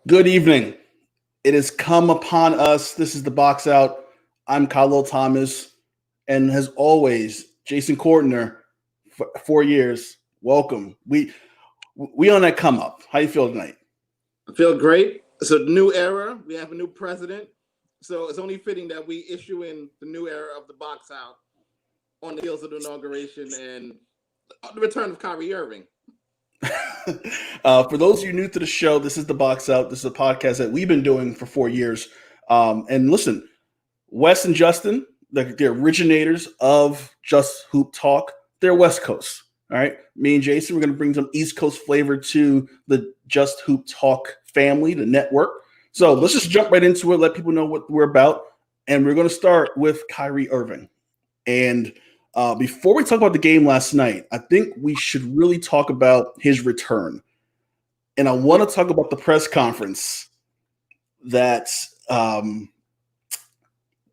Good evening. It has come upon us. This is the box out. I'm Kahlil Thomas, and as always, Jason Cortner. 4 years. Welcome. We on that come up. How you feel tonight? I feel great. It's a new era. We have a new president. So it's only fitting that we issue in the new era of the box out on the heels of the inauguration and the return of Kyrie Irving. For those of you new to the show, this is the box out. This is a podcast that we've been doing for 4 years. And listen, Wes and Justin, the originators of Just Hoop Talk, they're West Coast. All right. Me and Jason, we're going to bring some East Coast flavor to the Just Hoop Talk family, the network. So let's just jump right into it, let people know what we're about. And we're going to start with Kyrie Irving. And before we talk about the game last night, I think we should really talk about his return. And I want to talk about the press conference that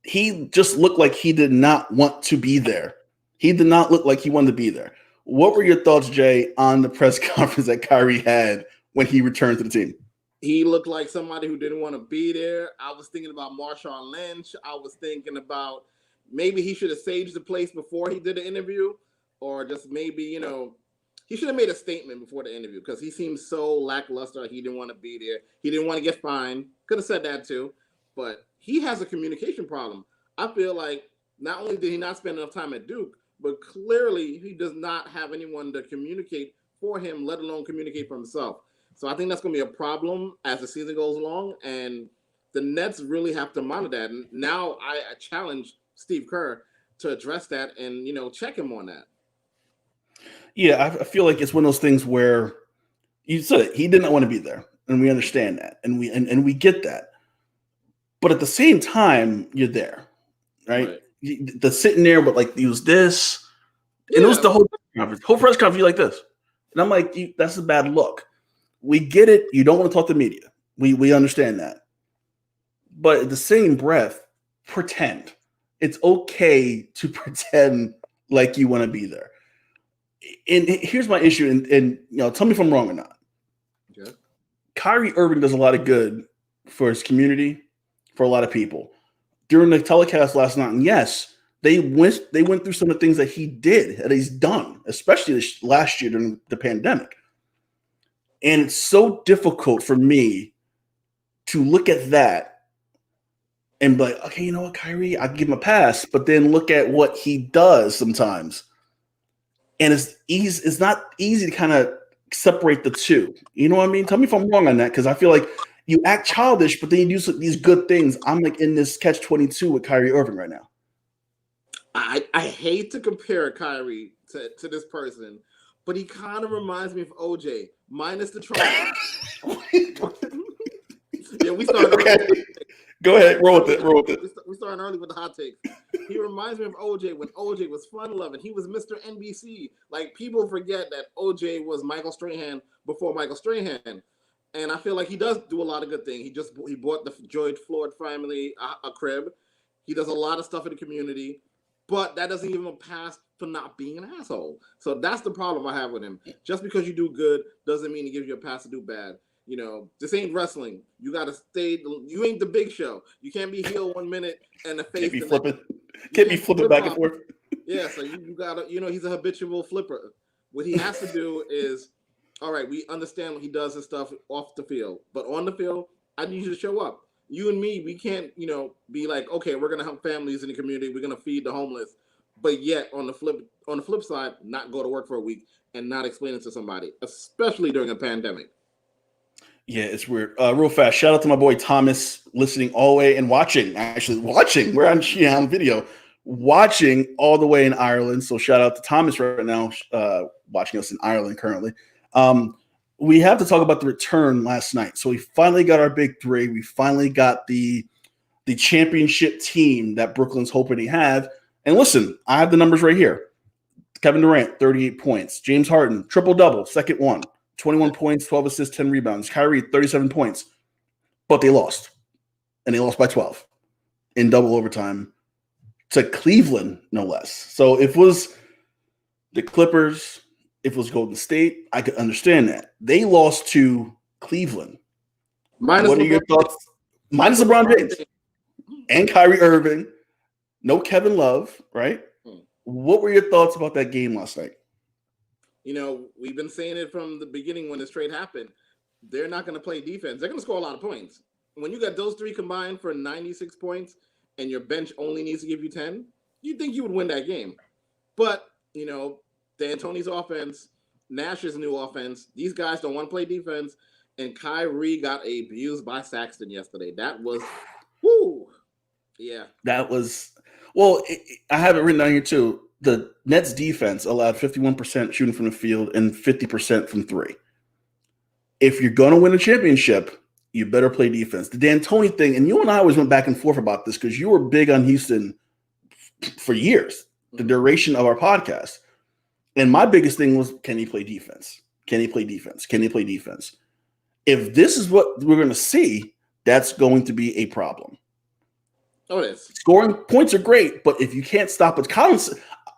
he just looked like he did not want to be there. He did not look like he wanted to be there. What were your thoughts, Jay, on the press conference that Kyrie had when he returned to the team? He looked like somebody who didn't want to be there. I was thinking about Marshawn Lynch. I was thinking about maybe he should have saged the place before he did the interview, or just maybe, he should have made a statement before the interview because he seemed so lackluster. He didn't want to be there. He didn't want to get fined. Could have said that too, but he has a communication problem. I feel like not only did he not spend enough time at Duke, but clearly he does not have anyone to communicate for him, let alone communicate for himself. So I think that's going to be a problem as the season goes along, and the Nets really have to monitor that. And now I challenge Steve Kerr to address that and, check him on that. Yeah, I feel like it's one of those things where you said it, he did not want to be there, and we understand that, and we get that. But at the same time, you're there, right? The sitting there, but like, use this, and it was the whole press conference, you like this, and I'm like, that's a bad look. We get it. You don't want to talk to media. We understand that. But at the same breath, pretend. It's okay to pretend like you want to be there. And here's my issue, and tell me if I'm wrong or not. Okay. Kyrie Irving does a lot of good for his community, for a lot of people. During the telecast last night, and yes, they went through some of the things that he did, that he's done, especially this last year during the pandemic. And it's so difficult for me to look at that and be like, okay, you know what, Kyrie, I'll give him a pass, but then look at what he does sometimes. And it's not easy to kind of separate the two. You know what I mean? Tell me if I'm wrong on that, because I feel like you act childish, but then you do these good things. I'm like in this catch-22 with Kyrie Irving right now. I hate to compare Kyrie to this person, but he kind of reminds me of OJ, minus the trauma. Yeah, we started. Okay. Go ahead, roll with it. We started early with the hot takes. He reminds me of OJ when OJ was fun-loving. He was Mr. NBC. Like, people forget that OJ was Michael Strahan before Michael Strahan. And I feel like he does do a lot of good things. He bought the George Floyd family a crib. He does a lot of stuff in the community. But that doesn't give him a pass for not being an asshole. So that's the problem I have with him. Just because you do good doesn't mean he gives you a pass to do bad. This ain't wrestling. You got to stay. You ain't the Big Show. You can't be heel 1 minute and the face. Can't be flipping back and forth. Yeah, so you got to, he's a habitual flipper. What he has to do is, all right, we understand when he does his stuff off the field. But on the field, I need you to show up. You and me, we can't, be like, okay, we're going to help families in the community. We're going to feed the homeless. But yet, on the flip side, not go to work for a week and not explain it to somebody, especially during a pandemic. Yeah, it's weird. Real fast, shout out to my boy Thomas, listening all the way and watching. We're on video, watching all the way in Ireland. So shout out to Thomas right now, watching us in Ireland currently. We have to talk about the return last night. So we finally got our big three. We finally got the championship team that Brooklyn's hoping to have. And listen, I have the numbers right here. Kevin Durant, 38 points. James Harden, triple-double, second one. 21 points, 12 assists, 10 rebounds. Kyrie, 37 points. But they lost. And they lost by 12 in double overtime to Cleveland, no less. So if it was the Clippers, if it was Golden State, I could understand that. They lost to Cleveland. Minus What are LeBron your thoughts? Minus LeBron James and Kyrie Irving. No Kevin Love, right? What were your thoughts about that game last night? You know, we've been saying it from the beginning when this trade happened. They're not going to play defense. They're going to score a lot of points. When you got those three combined for 96 points and your bench only needs to give you 10, you'd think you would win that game. But, you know, D'Antoni's offense, Nash's new offense, these guys don't want to play defense. And Kyrie got abused by Saxton yesterday. That was, whoo. Yeah. That was, well, I have it written down here too. The Nets defense allowed 51% shooting from the field and 50% from three. If you're going to win a championship, you better play defense. The D'Antoni thing, and you and I always went back and forth about this because you were big on Houston for years, the duration of our podcast. And my biggest thing was, can he play defense? Can he play defense? Can he play defense? If this is what we're going to see, that's going to be a problem. Oh, it is. Scoring points are great, but if you can't stop it,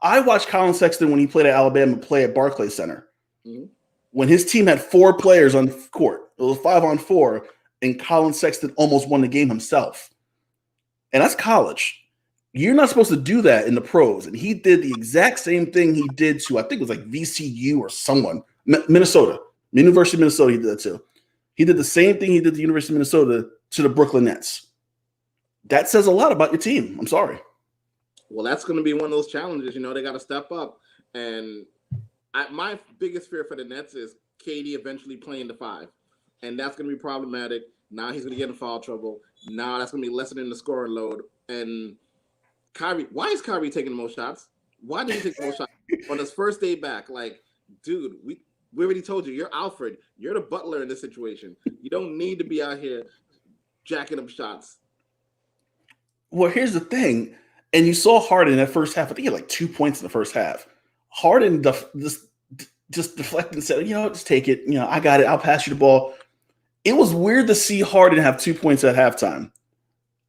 I watched Colin Sexton when he played at Alabama play at Barclays Center. Mm-hmm. When his team had 4 players on the court, it was 5-on-4, and Colin Sexton almost won the game himself. And that's college. You're not supposed to do that in the pros. And he did the exact same thing he did to, I think it was like VCU or someone, Minnesota, University of Minnesota. He did that too. He did the same thing he did to the University of Minnesota to the Brooklyn Nets. That says a lot about your team. I'm sorry. Well, that's going to be one of those challenges. You know, they got to step up. And my biggest fear for the Nets is KD eventually playing the 5. And that's going to be problematic. Now he's going to get in foul trouble. Now that's going to be lessening the scoring load. And Kyrie, why is Kyrie taking the most shots? Why did he take the most shots on his first day back? Like, dude, we already told you, you're Alfred. You're the butler in this situation. You don't need to be out here jacking up shots. Well, here's the thing. And you saw Harden in that first half. I think he had like 2 points in the first half. Harden just deflected and said, just take it. I got it. I'll pass you the ball. It was weird to see Harden have 2 points at halftime.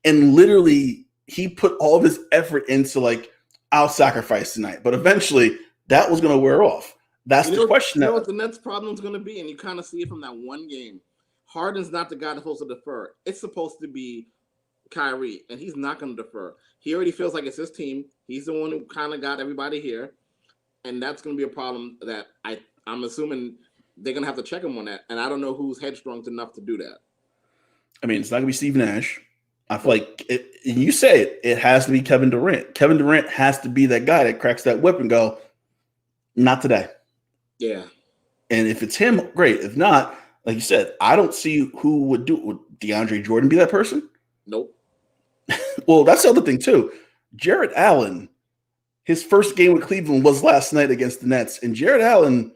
And literally, he put all of his effort into like, I'll sacrifice tonight. But eventually, that was going to wear off. That's the question. You know what the Nets' problem is going to be? And you kind of see it from that one game. Harden's not the guy that's supposed to defer. It's supposed to be Kyrie, and he's not going to defer. He already feels like it's his team. He's the one who kind of got everybody here. And that's going to be a problem that I'm assuming they're going to have to check him on that. And I don't know who's headstrong enough to do that. I mean, it's not going to be Steve Nash. I feel like you say it has to be Kevin Durant. Kevin Durant has to be that guy that cracks that whip and go, not today. Yeah. And if it's him, great. If not, like you said, I don't see who would do it. Would DeAndre Jordan be that person? Nope. Well, that's the other thing, too. Jarrett Allen, his first game with Cleveland was last night against the Nets. And Jarrett Allen,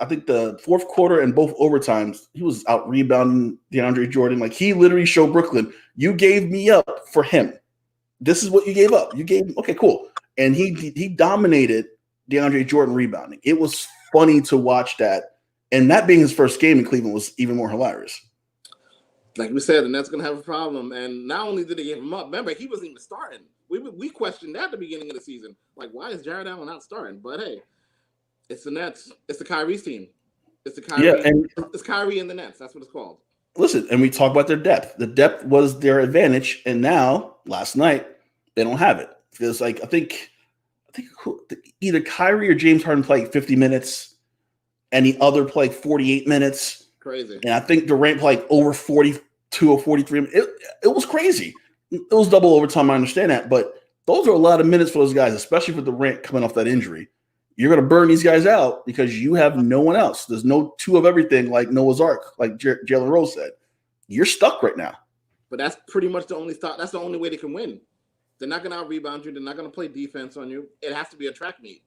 I think the fourth quarter and both overtimes, he was out rebounding DeAndre Jordan. Like, he literally showed Brooklyn, you gave me up for him. This is what you gave up. You gave, okay, cool. And he dominated DeAndre Jordan rebounding. It was funny to watch that. And that being his first game in Cleveland was even more hilarious. Like we said, the Nets going to have a problem. And not only did they give him up, remember, he wasn't even starting. We questioned that at the beginning of the season. Like, why is Jarrett Allen not starting? But, hey, it's the Nets. It's the Kyrie's team. It's the Kyrie. Yeah, and it's Kyrie and the Nets. That's what it's called. Listen, and we talk about their depth. The depth was their advantage. And now, last night, they don't have it. Because, like, I think either Kyrie or James Harden played 50 minutes and the other played 48 minutes. Crazy. And I think Durant played over 42 or 43 minutes. It was crazy. It was double overtime, I understand that. But those are a lot of minutes for those guys, especially for Durant coming off that injury. You're going to burn these guys out because you have no one else. There's no two of everything like Noah's Ark, like Jalen Rose said. You're stuck right now. But that's pretty much the only thought. That's the only way they can win. They're not going to out-rebound you. They're not going to play defense on you. It has to be a track meet.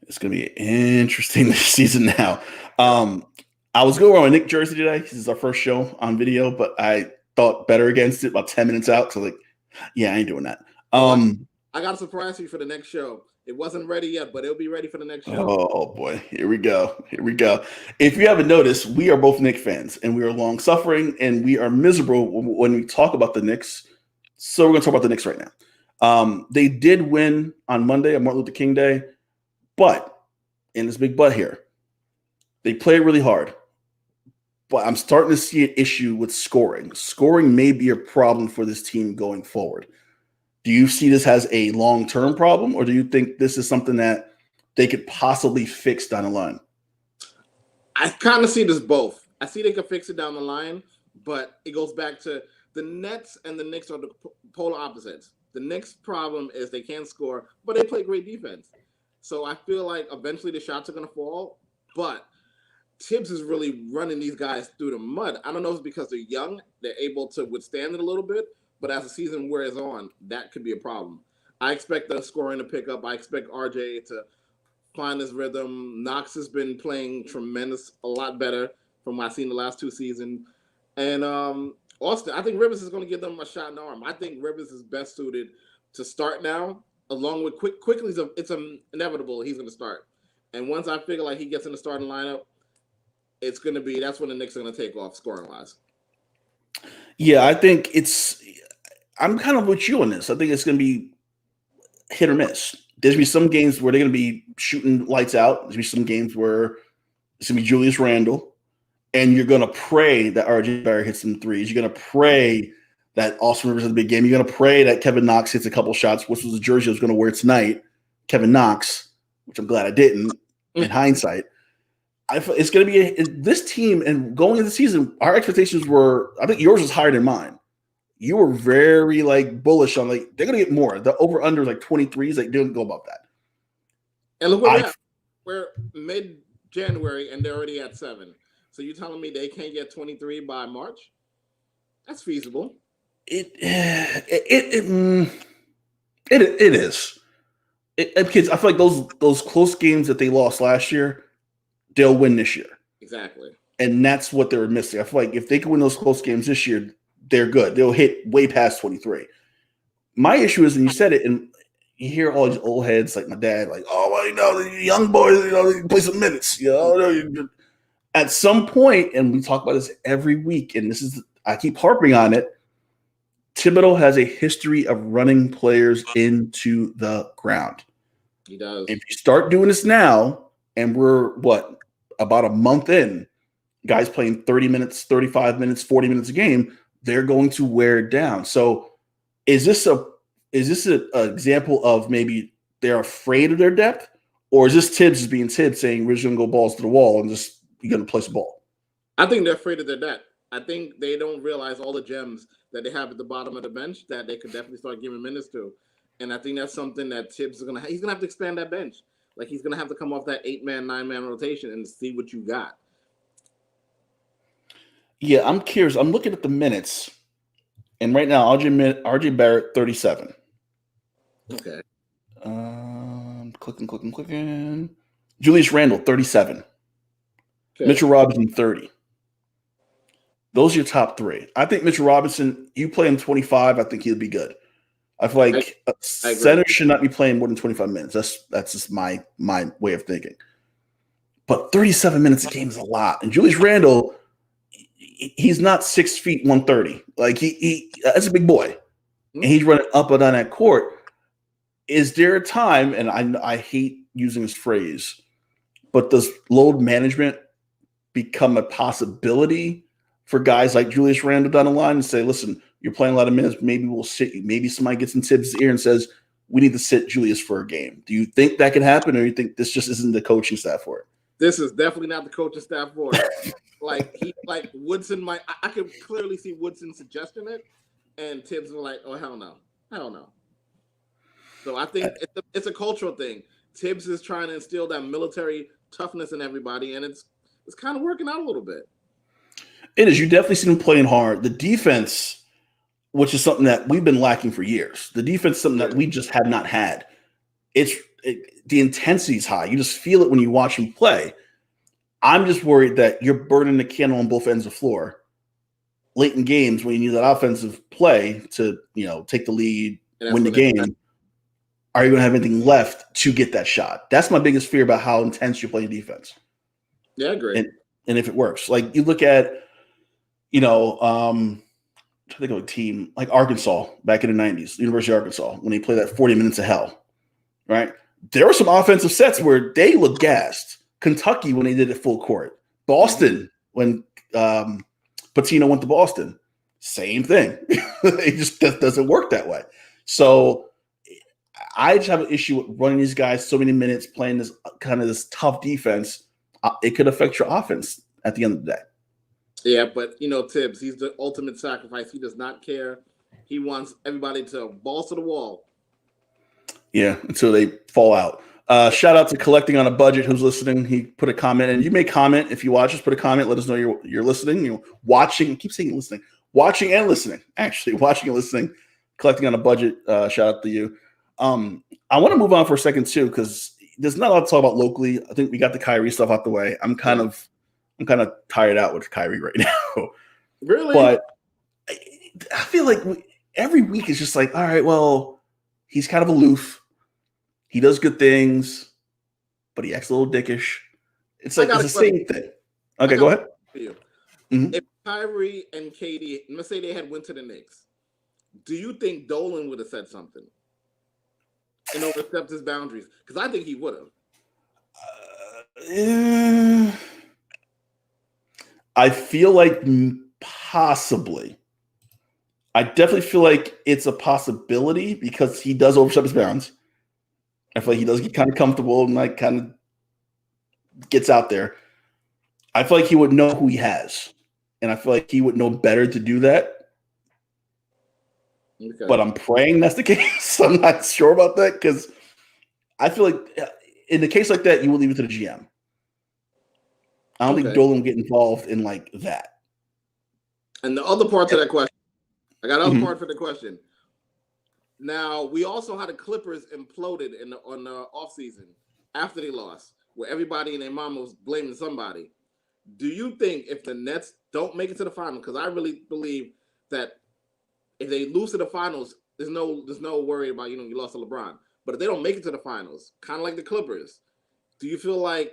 It's going to be interesting this season now. I was going on Nick Jersey today. This is our first show on video, but I thought better against it about 10 minutes out. So, like, yeah, I ain't doing that. I got a surprise for you for the next show. It wasn't ready yet, but it'll be ready for the next show. Oh, boy. Here we go. If you haven't noticed, we are both Knicks fans, and we are long-suffering, and we are miserable when we talk about the Knicks. So we're going to talk about the Knicks right now. They did win on Monday, on Martin Luther King Day, but, and this big but here, they played really hard. but I'm starting to see an issue with scoring. Scoring may be a problem for this team going forward. Do you see this as a long-term problem, or do you think this is something that they could possibly fix down the line? I kind of see this both. I see they could fix it down the line, but it goes back to the Nets and the Knicks are the polar opposites. The Knicks' problem is they can't score, but they play great defense. So I feel like eventually the shots are going to fall, but Tibbs is really running these guys through the mud. I don't know if it's because they're young, they're able to withstand it a little bit, but as the season wears on, that could be a problem. I expect the scoring to pick up. I expect RJ to find his rhythm. Knox has been playing a lot better from what I've seen the last 2 seasons. And Austin, I think Rivers is going to give them a shot in the arm. I think Rivers is best suited to start now, along with quickly. It's inevitable he's going to start. And once I figure like he gets in the starting lineup, that's when the Knicks are going to take off scoring wise. Yeah, I think I'm kind of with you on this. I think it's going to be hit or miss. There's going to be some games where they're going to be shooting lights out. There's going to be some games where it's going to be Julius Randle, and you're going to pray that RJ Barrett hits some threes. You're going to pray that Austin Rivers has a big game. You're going to pray that Kevin Knox hits a couple shots, which was the jersey I was going to wear tonight. Kevin Knox, which I'm glad I didn't in hindsight. It's going to be this team, and going into the season, our expectations were, I think yours was higher than mine. You were very bullish on they're going to get more. The over under 23s, didn't go above that. And look what we're mid-January and they're already at 7. So you're telling me they can't get 23 by March? That's feasible. It is. Because I feel like those close games that they lost last year, they'll win this year. Exactly. And that's what they were missing. I feel like if they can win those close games this year, they're good. They'll hit way past 23. My issue is, and you said it, and you hear all these old heads like my dad, the young boys, they play some minutes. At some point, and we talk about this every week, and I keep harping on it, Thibodeau has a history of running players into the ground. He does. If you start doing this now, and we're about a month in, guys playing 30 minutes, 35 minutes, 40 minutes a game, they're going to wear it down. So is this an example of maybe they're afraid of their depth, or is this Tibbs being Tibbs saying we're just going to go balls to the wall and just you're going to place a ball? I think they're afraid of their depth. I think they don't realize all the gems that they have at the bottom of the bench that they could definitely start giving minutes to. And I think that's something that Tibbs is going to – he's going to have to expand that bench. He's going to have to come off that 8-man, 9-man rotation and see what you got. Yeah, I'm curious. I'm looking at the minutes, and right now, RJ Barrett, 37. Okay. Clicking. Julius Randle, 37. Okay. Mitchell Robinson, 30. Those are your top 3. I think Mitchell Robinson, you play him 25, I think he'll be good. I feel like center should not be playing more than 25 minutes. That's just my way of thinking. But 37 minutes a game is a lot. And Julius Randle, he's not 6 feet 130. He that's a big boy, and he's running up and down that court. Is there a time? And I hate using this phrase, but does load management become a possibility for guys like Julius Randle down the line and say, listen, you're playing a lot of minutes. Maybe we'll sit you. Maybe somebody gets in Tibbs' ear and says, we need to sit Julius for a game. Do you think that can happen, or do you think this just isn't the coaching staff for it? This is definitely not the coaching staff for it. Woodson might. I could clearly see Woodson suggesting it, and Tibbs was like, "Oh hell no." So I think it's a cultural thing. Tibbs is trying to instill that military toughness in everybody, and it's kind of working out a little bit. It is. You definitely see them playing hard. The defense, which is something that we've been lacking for years. The defense is something that we just have not had. The intensity is high. You just feel it when you watch him play. I'm just worried that you're burning the candle on both ends of the floor late in games when you need that offensive play to, take the lead, win the game. Are you going to have anything left to get that shot? That's my biggest fear about how intense you're playing defense. Yeah, I agree. And if it works, you look at, I'm trying to think of a team like Arkansas back in the 90s, University of Arkansas, when they played that 40 minutes of hell, right? There were some offensive sets where they looked gassed. Kentucky when they did it full court. Boston when Patino went to Boston. Same thing. It just doesn't work that way. So I just have an issue with running these guys so many minutes, playing this tough defense. It could affect your offense at the end of the day. Yeah, but Tibbs, he's the ultimate sacrifice. He does not care. He wants everybody to balls to the wall. Yeah, until they fall out. Shout out to Collecting on a Budget, who's listening. He put a comment, and you may comment if you watch. Just put a comment. Let us know you're listening. Watching. I keep saying listening. Watching and listening. Actually, watching and listening. Collecting on a Budget. Shout out to you. I want to move on for a second too, because there's not a lot to talk about locally. I think we got the Kyrie stuff out the way. I'm kind of tired out with Kyrie right now. Really? But I feel like every week is just like, all right, well, he's kind of aloof. He does good things, but he acts a little dickish. It's like it's the same thing. Okay, go ahead. Mm-hmm. If Kyrie and KD, let's say they had went to the Knicks, do you think Dolan would have said something and overstepped his boundaries? Because I think he would have. I feel like possibly. I definitely feel like it's a possibility because he does overstep his bounds. I feel like he does get kind of comfortable and like kind of gets out there. I feel like he would know who he has. And I feel like he would know better to do that. Okay. But I'm praying that's the case. I'm not sure about that because I feel like in a case like that, you will leave it to the GM. I don't think Dolan will get involved in like that. And the other part to that question, I got another part for the question. Now, we also had the Clippers imploded on the offseason after they lost, where everybody and their mama was blaming somebody. Do you think if the Nets don't make it to the finals, because I really believe that if they lose to the finals, there's no worry about, you lost to LeBron. But if they don't make it to the finals, kind of like the Clippers, do you feel like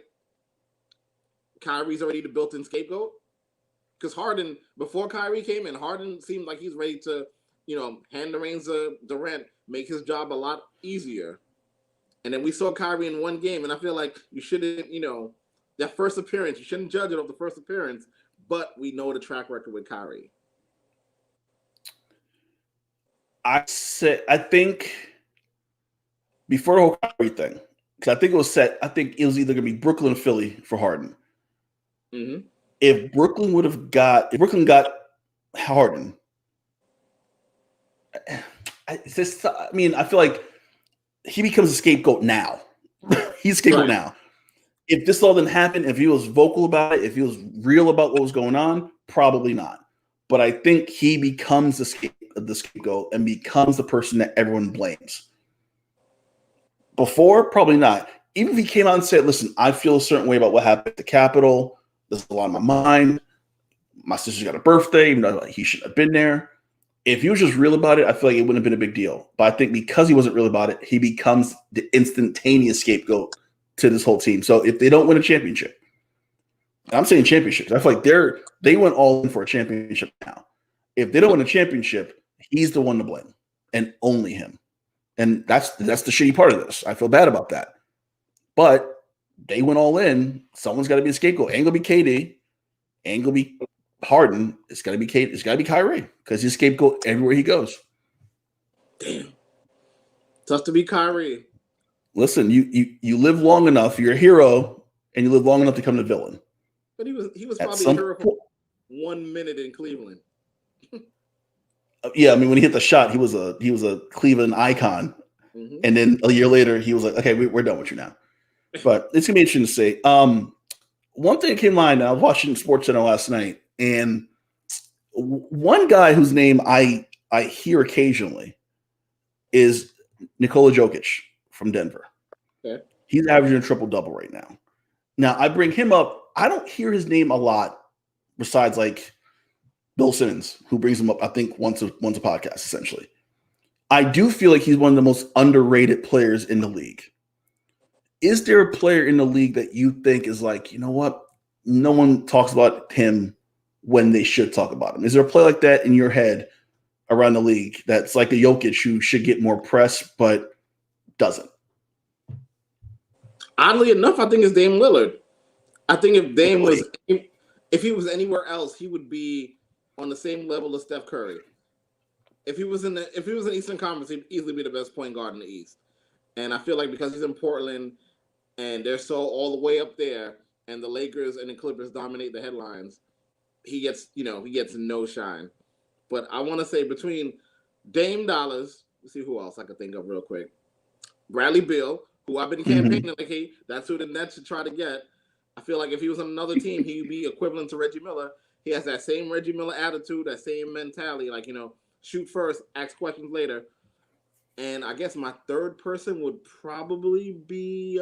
Kyrie's already the built-in scapegoat? Because Harden, before Kyrie came in, Harden seemed like he's ready to, hand the reins to Durant, make his job a lot easier. And then we saw Kyrie in one game, and I feel like you shouldn't, that first appearance, you shouldn't judge it off the first appearance, but we know the track record with Kyrie. I think before the whole Kyrie thing, because I think it was set, I think it was either going to be Brooklyn or Philly for Harden. Mm-hmm. If Brooklyn got Harden, I feel like he becomes a scapegoat now. He's a scapegoat now. If this all didn't happen, if he was vocal about it, if he was real about what was going on, probably not. But I think he becomes the scapegoat and becomes the person that everyone blames. Before, probably not. Even if he came out and said, listen, I feel a certain way about what happened at the Capitol. There's a lot on my mind. My sister's got a birthday, even though he shouldn't have been there. If he was just real about it, I feel like it wouldn't have been a big deal. But I think because he wasn't real about it, he becomes the instantaneous scapegoat to this whole team. So if they don't win a championship, I'm saying championship, I feel like they went all in for a championship now. If they don't win a championship, he's the one to blame, and only him. And that's the shitty part of this. I feel bad about that. But they went all in. Someone's got to be a scapegoat. Ain't gonna be KD. Ain't gonna be Harden. It's gotta be KD. It's gotta be Kyrie because he's scapegoat everywhere he goes. Damn, tough to be Kyrie. Listen, you live long enough. You're a hero, and you live long enough to become the villain. But he was probably a hero for 1 minute in Cleveland. Yeah, I mean, when he hit the shot, he was a Cleveland icon, and then a year later, he was like, "Okay, we're done with you now." But it's gonna be interesting to see. One thing that came to mind, I was watching SportsCenter last night, and one guy whose name I hear occasionally is Nikola Jokic from Denver. Okay. He's averaging a triple-double right now. Now, I bring him up. I don't hear his name a lot besides like Bill Simmons, who brings him up, I think, once a podcast, essentially. I do feel like he's one of the most underrated players in the league. Is there a player in the league that you think is like, you know what? No one talks about him when they should talk about him. Is there a player like that in your head around the league that's like a Jokic who should get more press but doesn't? Oddly enough, I think it's Dame Lillard. I think if Dame was If he was anywhere else, he would be on the same level as Steph Curry. If he was in Eastern Conference, he'd easily be the best point guard in the East. And I feel like because he's in Portland and they're so all the way up there, and the Lakers and the Clippers dominate the headlines, he gets no shine. But I want to say between Dame Dollars, let's see who else I could think of real quick. Bradley Beal, who I've been campaigning like, hey, that's who the Nets should try to get. I feel like if he was on another team, he'd be equivalent to Reggie Miller. He has that same Reggie Miller attitude, that same mentality, like, shoot first, ask questions later. And I guess my third person would probably be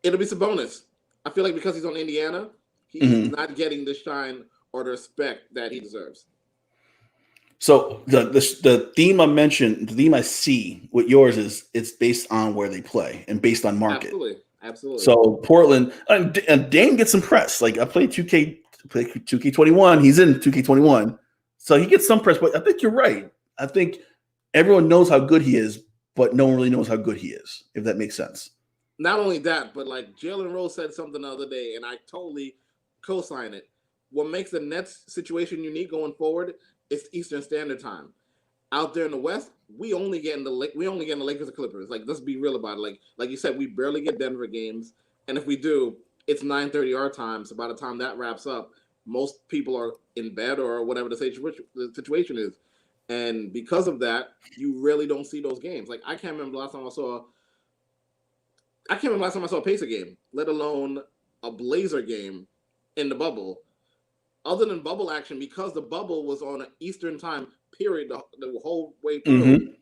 it'll be Sabonis. I feel like because he's on Indiana, he's not getting the shine or the respect that he deserves. So the theme I mentioned, the theme I see with yours is it's based on where they play and based on market. Absolutely. So Portland and Dame gets some press. Like I played 2K21. He's in 2K21, so he gets some press. But I think you're right. I think everyone knows how good he is, but no one really knows how good he is. If that makes sense. Not only that, but like Jalen Rose said something the other day, and I totally co-sign it. What makes the Nets situation unique going forward is Eastern Standard Time. Out there in the West, we only get in the Lakers and Clippers. Like, let's be real about it. Like you said, we barely get Denver games, and if we do, it's 9:30 our time. So by the time that wraps up, most people are in bed or whatever the situation is. And because of that, you really don't see those games. Like I can't remember the last time I saw a Pacer game, let alone a Blazer game in the bubble. Other than bubble action, because the bubble was on an Eastern time period the whole way through,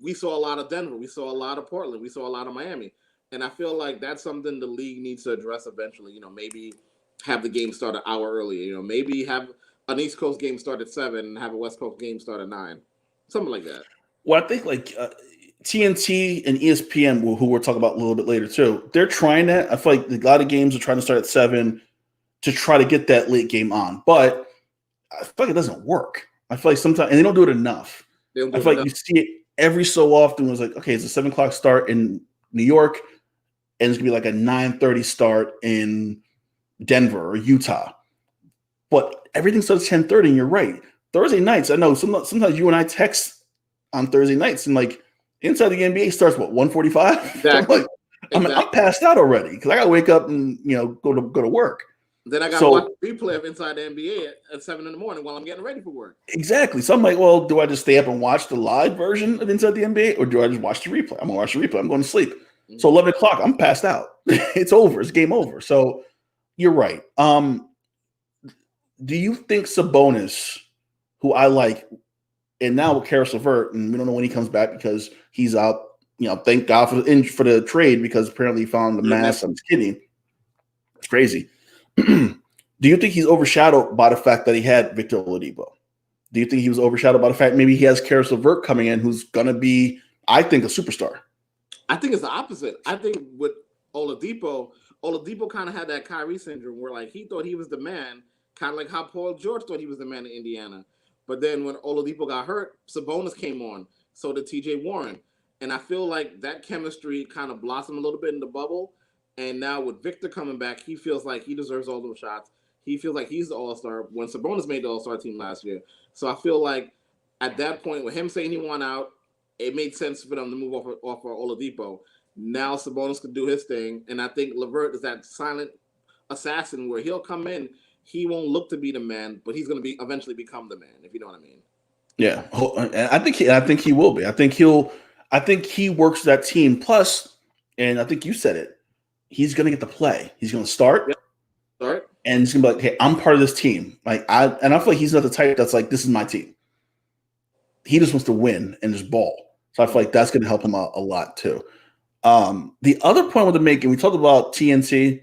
we saw a lot of Denver, we saw a lot of Portland, we saw a lot of Miami. And I feel like that's something the league needs to address eventually. Maybe have the game start an hour earlier. Maybe have an East Coast game start at 7 and have a West Coast game start at 9. Something like that. Well, I think like TNT and ESPN, who we'll talk about a little bit later too, they're trying that. I feel like a lot of games are trying to start at 7 to try to get that late game on. But I feel like it doesn't work. I feel like sometimes, and they don't do it enough. I feel like you see it every so often. It was like, okay, it's a 7 o'clock start in New York, and it's gonna be like a 9:30 start in Denver or Utah. But everything starts 10:30, and you're right. Thursday nights, I know sometimes you and I text on Thursday nights, and like inside the NBA starts what 1:45. Exactly. I'm passed out already because I gotta wake up and go to work. Then I got to watch the replay of Inside the NBA at 7 in the morning while I'm getting ready for work. Exactly. So I'm like, well, do I just stay up and watch the live version of Inside the NBA, or do I just watch the replay? I'm going to watch the replay. I'm going to sleep. Mm-hmm. So 11 o'clock, I'm passed out. It's over. It's game over. So you're right. Do you think Sabonis, who I like, and now with Karis LeVert, and we don't know when he comes back because he's out, thank God for the trade because apparently he found the mass on his kidney. It's crazy. Do you think he's overshadowed by the fact that he had Victor Oladipo? Do you think he was overshadowed by the fact maybe he has Karis LeVert coming in, who's going to be, I think, a superstar? I think it's the opposite. I think with Oladipo kind of had that Kyrie syndrome where like he thought he was the man, kind of like how Paul George thought he was the man in Indiana. But then when Oladipo got hurt, Sabonis came on. So did TJ Warren. And I feel like that chemistry kind of blossomed a little bit in the bubble. And now with Victor coming back, he feels like he deserves all those shots. He feels like he's the all-star when Sabonis made the all-star team last year. So I feel like at that point, with him saying he won out, it made sense for them to move off of Oladipo. Now Sabonis could do his thing. And I think LeVert is that silent assassin where he'll come in. He won't look to be the man, but he's going to eventually become the man, if you know what I mean. Yeah. I think he will be. I think he works that team. Plus, and I think you said it, he's going to get the play. He's going to start. Yep. Start. And he's going to be like, hey, I'm part of this team. I feel like he's not the type that's like, this is my team. He just wants to win and just ball. So I feel like that's going to help him out a lot too. The other point I want to make, and we talked about TNT,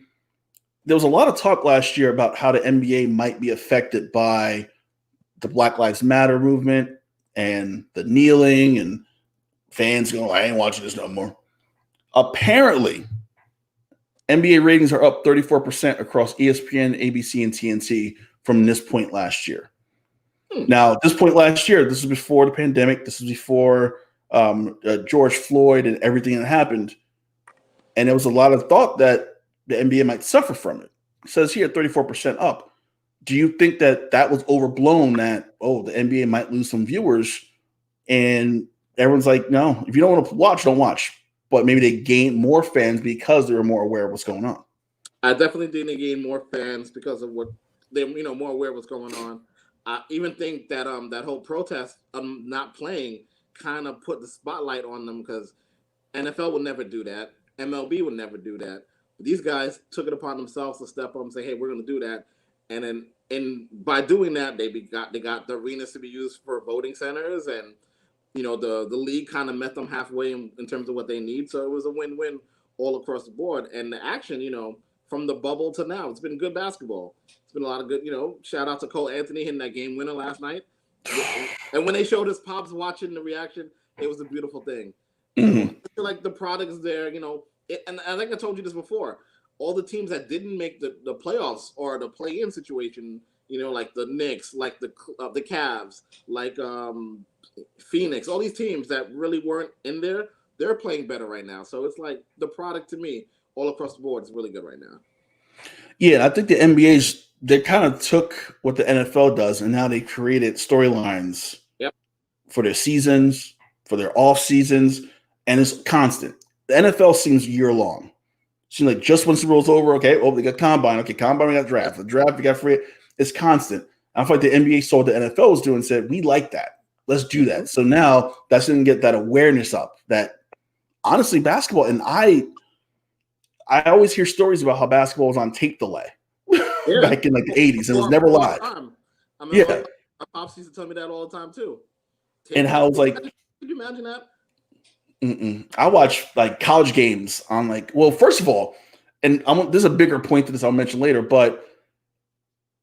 there was a lot of talk last year about how the NBA might be affected by the Black Lives Matter movement and the kneeling and fans going, I ain't watching this no more. Apparently, NBA ratings are up 34% across ESPN, ABC, and TNT from this point last year. Now, this point last year, this was before the pandemic. This was before George Floyd and everything that happened. And there was a lot of thought that the NBA might suffer from it. It says here 34% up. Do you think that that was overblown? That the NBA might lose some viewers, and everyone's like, no, if you don't want to watch, don't watch. But maybe they gained more fans because they were more aware of what's going on. I definitely think they gained more fans because of what they, more aware of what's going on. I even think that that whole protest not playing kind of put the spotlight on them because NFL would never do that. MLB would never do that. But these guys took it upon themselves to step up and say, "Hey, we're going to do that." And by doing that, they got the arenas to be used for voting centers, and the league kind of met them halfway in terms of what they need. So it was a win-win all across the board. And the action, from the bubble to now, it's been good basketball. It's been a lot of good, shout out to Cole Anthony hitting that game winner last night. And when they showed his pops watching the reaction, it was a beautiful thing. Mm-hmm. I feel like the product is there, and I think I told you this before. All the teams that didn't make the playoffs or the play-in situation, like the Knicks, like the Cavs, like Phoenix, all these teams that really weren't in there, they're playing better right now. So it's like the product to me, all across the board, is really good right now. Yeah, I think the NBA's they kind of took what the NFL does and now they created storylines for their seasons, for their off seasons, and it's constant. The NFL seems year long. Seems like just when Super Bowl's over, okay, they got combine. Okay, combine, we got draft. The draft, we got free. It's constant. I feel like the NBA saw what the NFL was doing and said, we like that. Let's do that. So now that's going to get that awareness up that honestly basketball, and I always hear stories about how basketball was on tape delay back in like the 80s and it was never live. My pops used to tell me that all the time too. And how it's like, could you imagine that? I watch like college games on first of all, and there's a bigger point to this I'll mention later, but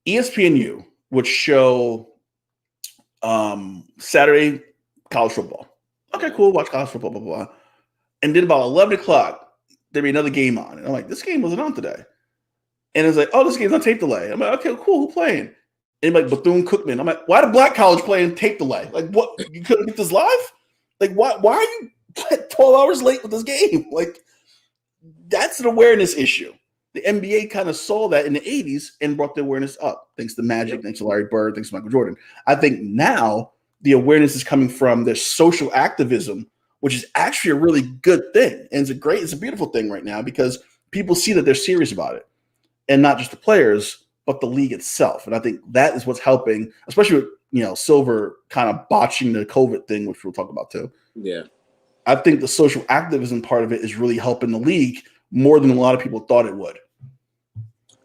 ESPNU would show Saturday college football. Okay, cool. Watch college football, blah, blah, blah. And then about 11 o'clock, there'd be another game on. And I'm like, this game wasn't on today. And it's like, this game's on tape delay. I'm like, okay, cool. Who playing? And like Bethune-Cookman. I'm like, why did Black College play in tape delay? Like, what? You couldn't get this live? Like, why are you 12 hours late with this game? Like, that's an awareness issue. The NBA kind of saw that in the 80s and brought the awareness up. Thanks to Magic, thanks to Larry Bird, thanks to Michael Jordan. I think now the awareness is coming from their social activism, which is actually a really good thing. And it's a beautiful thing right now because people see that they're serious about it. And not just the players, but the league itself. And I think that is what's helping, especially with, Silver kind of botching the COVID thing, which we'll talk about too. Yeah. I think the social activism part of it is really helping the league more than a lot of people thought it would.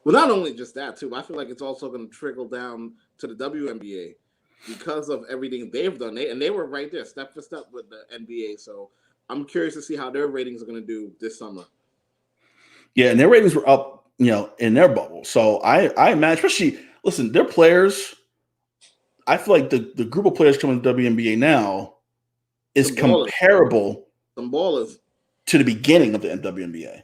Well, not only just that, too. I feel like it's also going to trickle down to the WNBA because of everything they've done. They were right there, step for step with the NBA. So I'm curious to see how their ratings are going to do this summer. Yeah, and their ratings were up, in their bubble. So I imagine, especially, listen, their players, I feel like the group of players coming to the WNBA now is comparable some ballers to the beginning of the WNBA.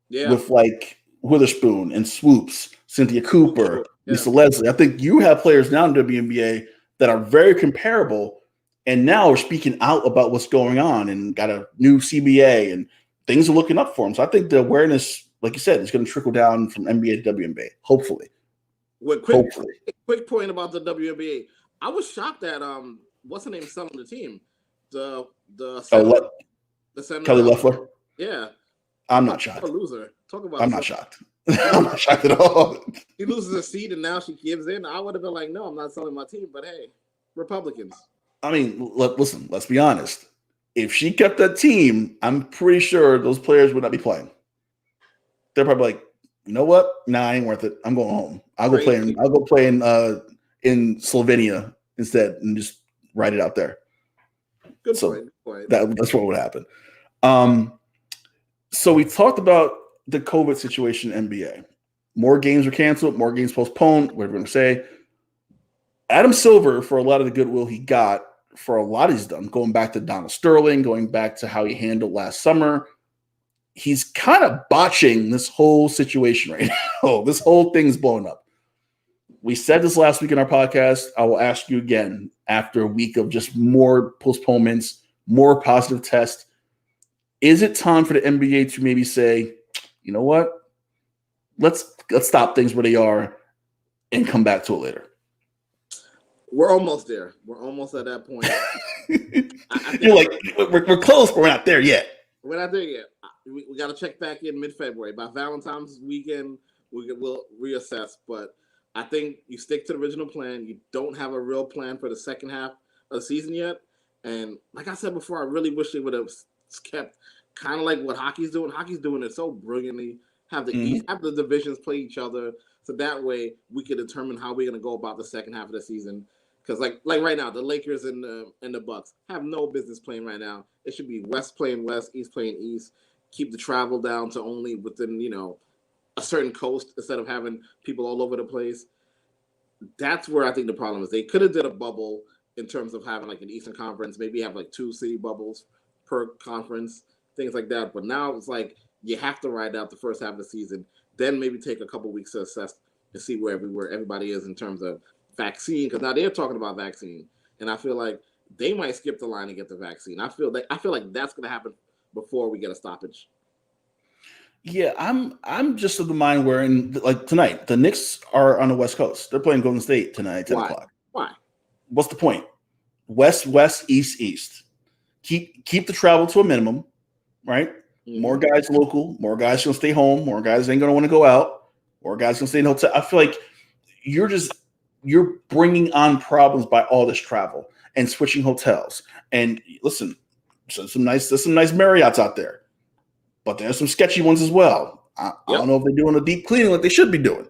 Yeah. With like Witherspoon and Swoops, Cynthia Cooper, Lisa Leslie. I think you have players now in the WNBA that are very comparable and now are speaking out about what's going on and got a new CBA and things are looking up for them. So I think the awareness, like you said, is going to trickle down from NBA to WNBA, hopefully. Quick point about the WNBA. I was shocked that what's her name selling the team? The center, Kelly Loeffler. Yeah. I'm not shocked. A loser. Talk about. I'm not shocked. I'm not shocked at all. She loses a seat and now she gives in. I would have been like, no, I'm not selling my team. But hey, Republicans. I mean, listen. Let's be honest. If she kept that team, I'm pretty sure those players would not be playing. They're probably like, you know what? Nah, I ain't worth it. I'm going home. I'll go play in Slovenia instead and just write it out there. Good point. That's what would happen. So we talked about the COVID situation in NBA. More games were canceled, more games postponed, whatever we're going to say. Adam Silver, for a lot of the goodwill he got, for a lot he's done, going back to Donald Sterling, going back to how he handled last summer, he's kind of botching this whole situation right now. This whole thing's blowing up. We said this last week in our podcast. I will ask you again after a week of just more postponements, more positive tests. Is it time for the NBA to maybe say, you know what? Let's let's stop things where they are and come back to it later. We're almost there. We're almost at that point. I You're like, we're close, but we're not there yet. We're not there yet. We got to check back in mid-February. By Valentine's weekend, we'll reassess. But I think you stick to the original plan. You don't have a real plan for the second half of the season yet. And like I said before, I really wish they would have kept kind of like what hockey's doing. Hockey's doing it so brilliantly. Have the divisions play each other, so that way we can determine how we're going to go about the second half of the season. Because like right now, the Lakers and the Bucks have no business playing right now. It should be West playing West, East playing East. Keep the travel down to only within a certain coast instead of having people all over the place. That's where I think the problem is. They could have did a bubble in terms of having like an Eastern Conference, maybe have like 2 city bubbles per conference, things like that. But now it's like you have to ride out the first half of the season, then maybe take a couple weeks to assess and see where everybody is in terms of vaccine, because now they're talking about vaccine, and I feel like they might skip the line and get the vaccine. I feel like that's going to happen before we get a stoppage. Yeah, I'm just of the mind where like tonight, the Knicks are on the West Coast. They're playing Golden State tonight at 10 o'clock. Why? What's the point? West, East, East. Keep the travel to a minimum, right? Mm-hmm. More guys local, more guys gonna stay home, more guys ain't gonna want to go out, more guys gonna stay in the hotel. I feel like you're bringing on problems by all this travel and switching hotels. And listen, there's some nice Marriotts out there, but there's some sketchy ones as well. I don't know if they're doing a deep cleaning like they should be doing.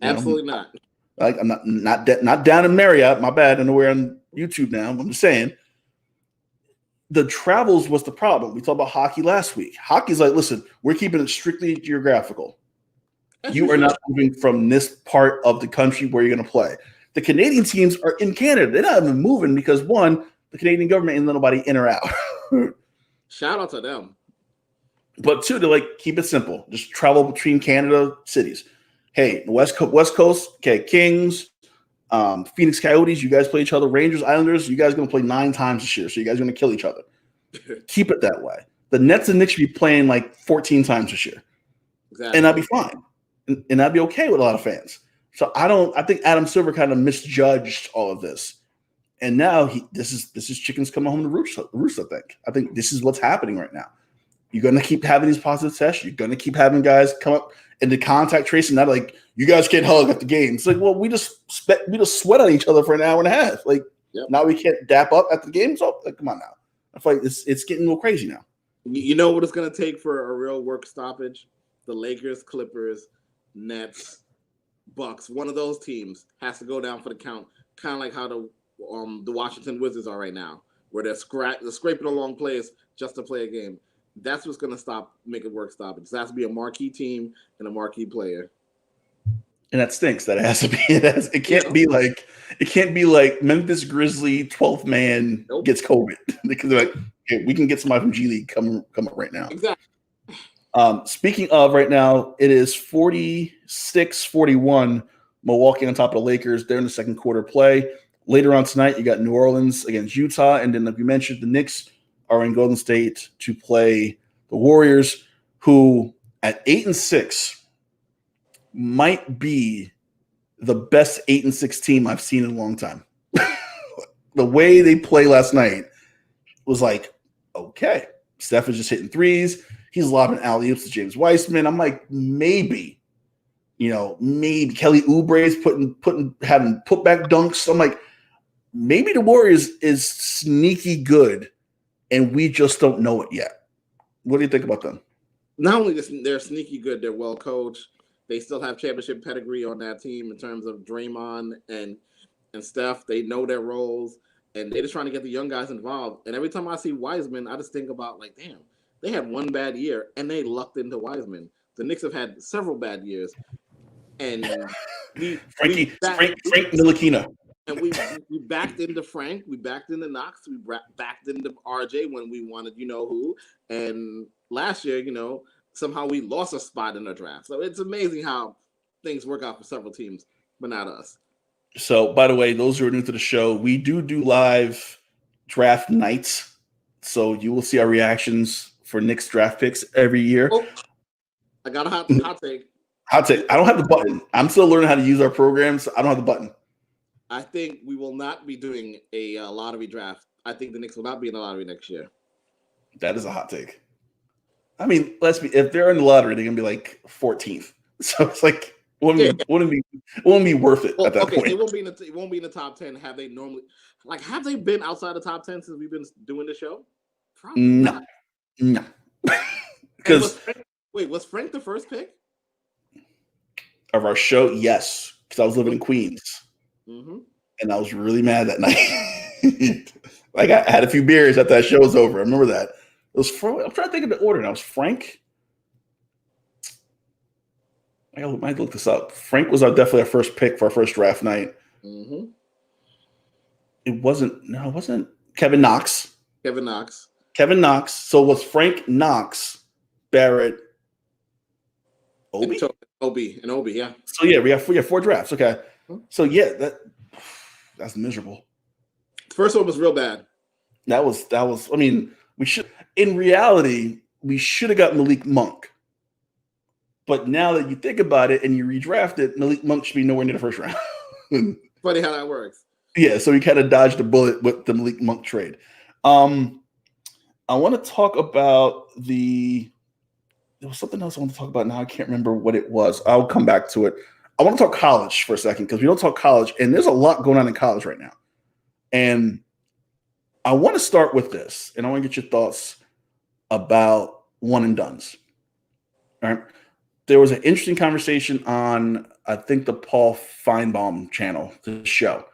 Absolutely not. Like I'm not down in Marriott. My bad. I know we're on YouTube now. I'm just saying. The travels was the problem. We talked about hockey last week. Hockey's like, listen, we're keeping it strictly geographical. You are not moving from this part of the country where you're going to play. The Canadian teams are in Canada. They're not even moving because, one, the Canadian government ain't let nobody in or out. Shout out to them. But two, they're like, keep it simple. Just travel between Canada cities. Hey, West Coast, okay, Kings, Phoenix Coyotes, you guys play each other. Rangers, Islanders, you guys are going to play 9 times this year, so you guys are going to kill each other. Keep it that way. The Nets and Knicks should be playing like 14 times this year. Exactly. And that'd be fine. And that'd be okay with a lot of fans. So I think Adam Silver kind of misjudged all of this. And now this is chickens coming home to roost, I think this is what's happening right now. You're going to keep having these positive tests. You're going to keep having guys come up into contact tracing. Not like, you guys can't hug at the game. It's like, well, we just sweat on each other for an hour and a half. Like, Now we can't dap up at the game. So, like, come on now. I feel like it's getting a little crazy now. You know what it's going to take for a real work stoppage? The Lakers, Clippers, Nets, Bucks. One of those teams has to go down for the count, kind of like how the Washington Wizards are right now, where they're scraping along plays just to play a game. That's what's going to make it work stoppage. It has to be a marquee team and a marquee player. And that stinks. That it has to be. It can't be like Memphis Grizzly 12th man gets COVID because they're like, okay, we can get somebody from G League come up right now. Exactly. Speaking of right now, it is 46-41. Milwaukee on top of the Lakers. They're in the second quarter play. Later on tonight, you got New Orleans against Utah, and then like you mentioned, the Knicks are in Golden State to play the Warriors, who at 8-6 might be the best 8-6 team I've seen in a long time. The way they play last night was like, okay, Steph is just hitting threes. He's lobbing alley-oops to James Wiseman. I'm like, maybe Kelly Oubre is having putback dunks. I'm like, maybe the Warriors is sneaky good, and we just don't know it yet. What do you think about them? Not only they're sneaky good, they're well coached. They still have championship pedigree on that team in terms of Draymond and Steph. They know their roles, and they're just trying to get the young guys involved. And every time I see Wiseman, I just think about, like, damn, they had one bad year, and they lucked into Wiseman. The Knicks have had several bad years. And Frank Ntilikina. And we backed into Frank. We backed into Knox. We backed into RJ when we wanted who. And last year, somehow we lost a spot in the draft. So it's amazing how things work out for several teams, but not us. So, by the way, those who are new to the show, we do live draft nights. So you will see our reactions for Knicks draft picks every year. Oh, I got a hot take. Hot take. I don't have the button. I'm still learning how to use our programs. I don't have the button. I think we will not be doing a lottery draft. I think the Knicks will not be in the lottery next year. That is a hot take. I mean, if they're in the lottery, they're gonna be like 14th. So it's like wouldn't be worth it at that point. It won't be in the top 10. Have they normally have they been outside the top 10 since we've been doing the show? Probably not. No. Because was Frank the first pick of our show? Yes, because I was living in Queens, and I was really mad that night. I had a few beers after that show was over. I remember that. It was I'm trying to think of the order. And I was Frank. I might look this up. Frank was definitely our first pick for our first draft night. It wasn't Kevin Knox. Kevin Knox. So it was Frank, Knox, Barrett, Obi? Obi, yeah. So yeah, we have 4 drafts. Okay. So yeah, that's miserable. The first one was real bad. That was I mean, in reality, we should have got Malik Monk. But now that you think about it and you redraft it, Malik Monk should be nowhere near the first round. Funny how that works. Yeah, so we kind of dodged a bullet with the Malik Monk trade. I want to talk about there was something else I want to talk about now. I can't remember what it was. I'll come back to it. I want to talk college for a second because we don't talk college, and there's a lot going on in college right now. And I want to start with this, and I want to get your thoughts about one and dones. All right. There was an interesting conversation on, I think, the Paul Feinbaum channel, the show,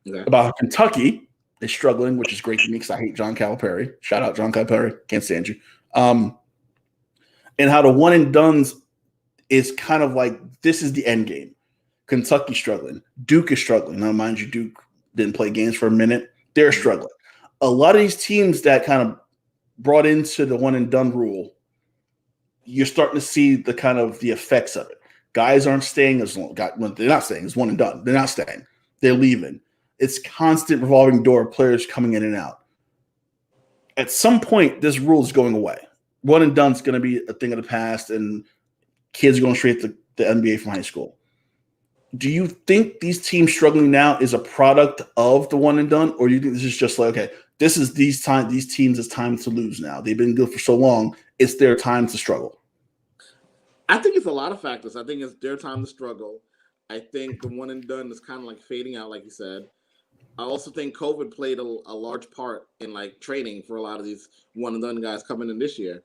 about how Kentucky is struggling, which is great to me because I hate John Calipari. Shout out John Calipari. Can't stand you. And how the one and dones is kind of like, this is the end game. Kentucky's struggling. Duke is struggling. Now, mind you, Duke didn't play games for a minute. They're struggling. A lot of these teams that kind of brought into the one and done rule, you're starting to see the effects of it. Guys aren't staying as long. They're not staying. It's one and done. They're not staying. They're leaving. It's constant revolving door of players coming in and out. At some point, this rule is going away. One and done is going to be a thing of the past, and kids are going straight to the NBA from high school. Do you think these teams struggling now is a product of the one and done, or do you think this is just like, okay, this is these teams, it's time to lose now. They've been good for so long, it's their time to struggle? I think it's a lot of factors. I think it's their time to struggle. I think the one and done is kind of like fading out, like you said. I also think COVID played a large part in training for a lot of these one and done guys coming in this year.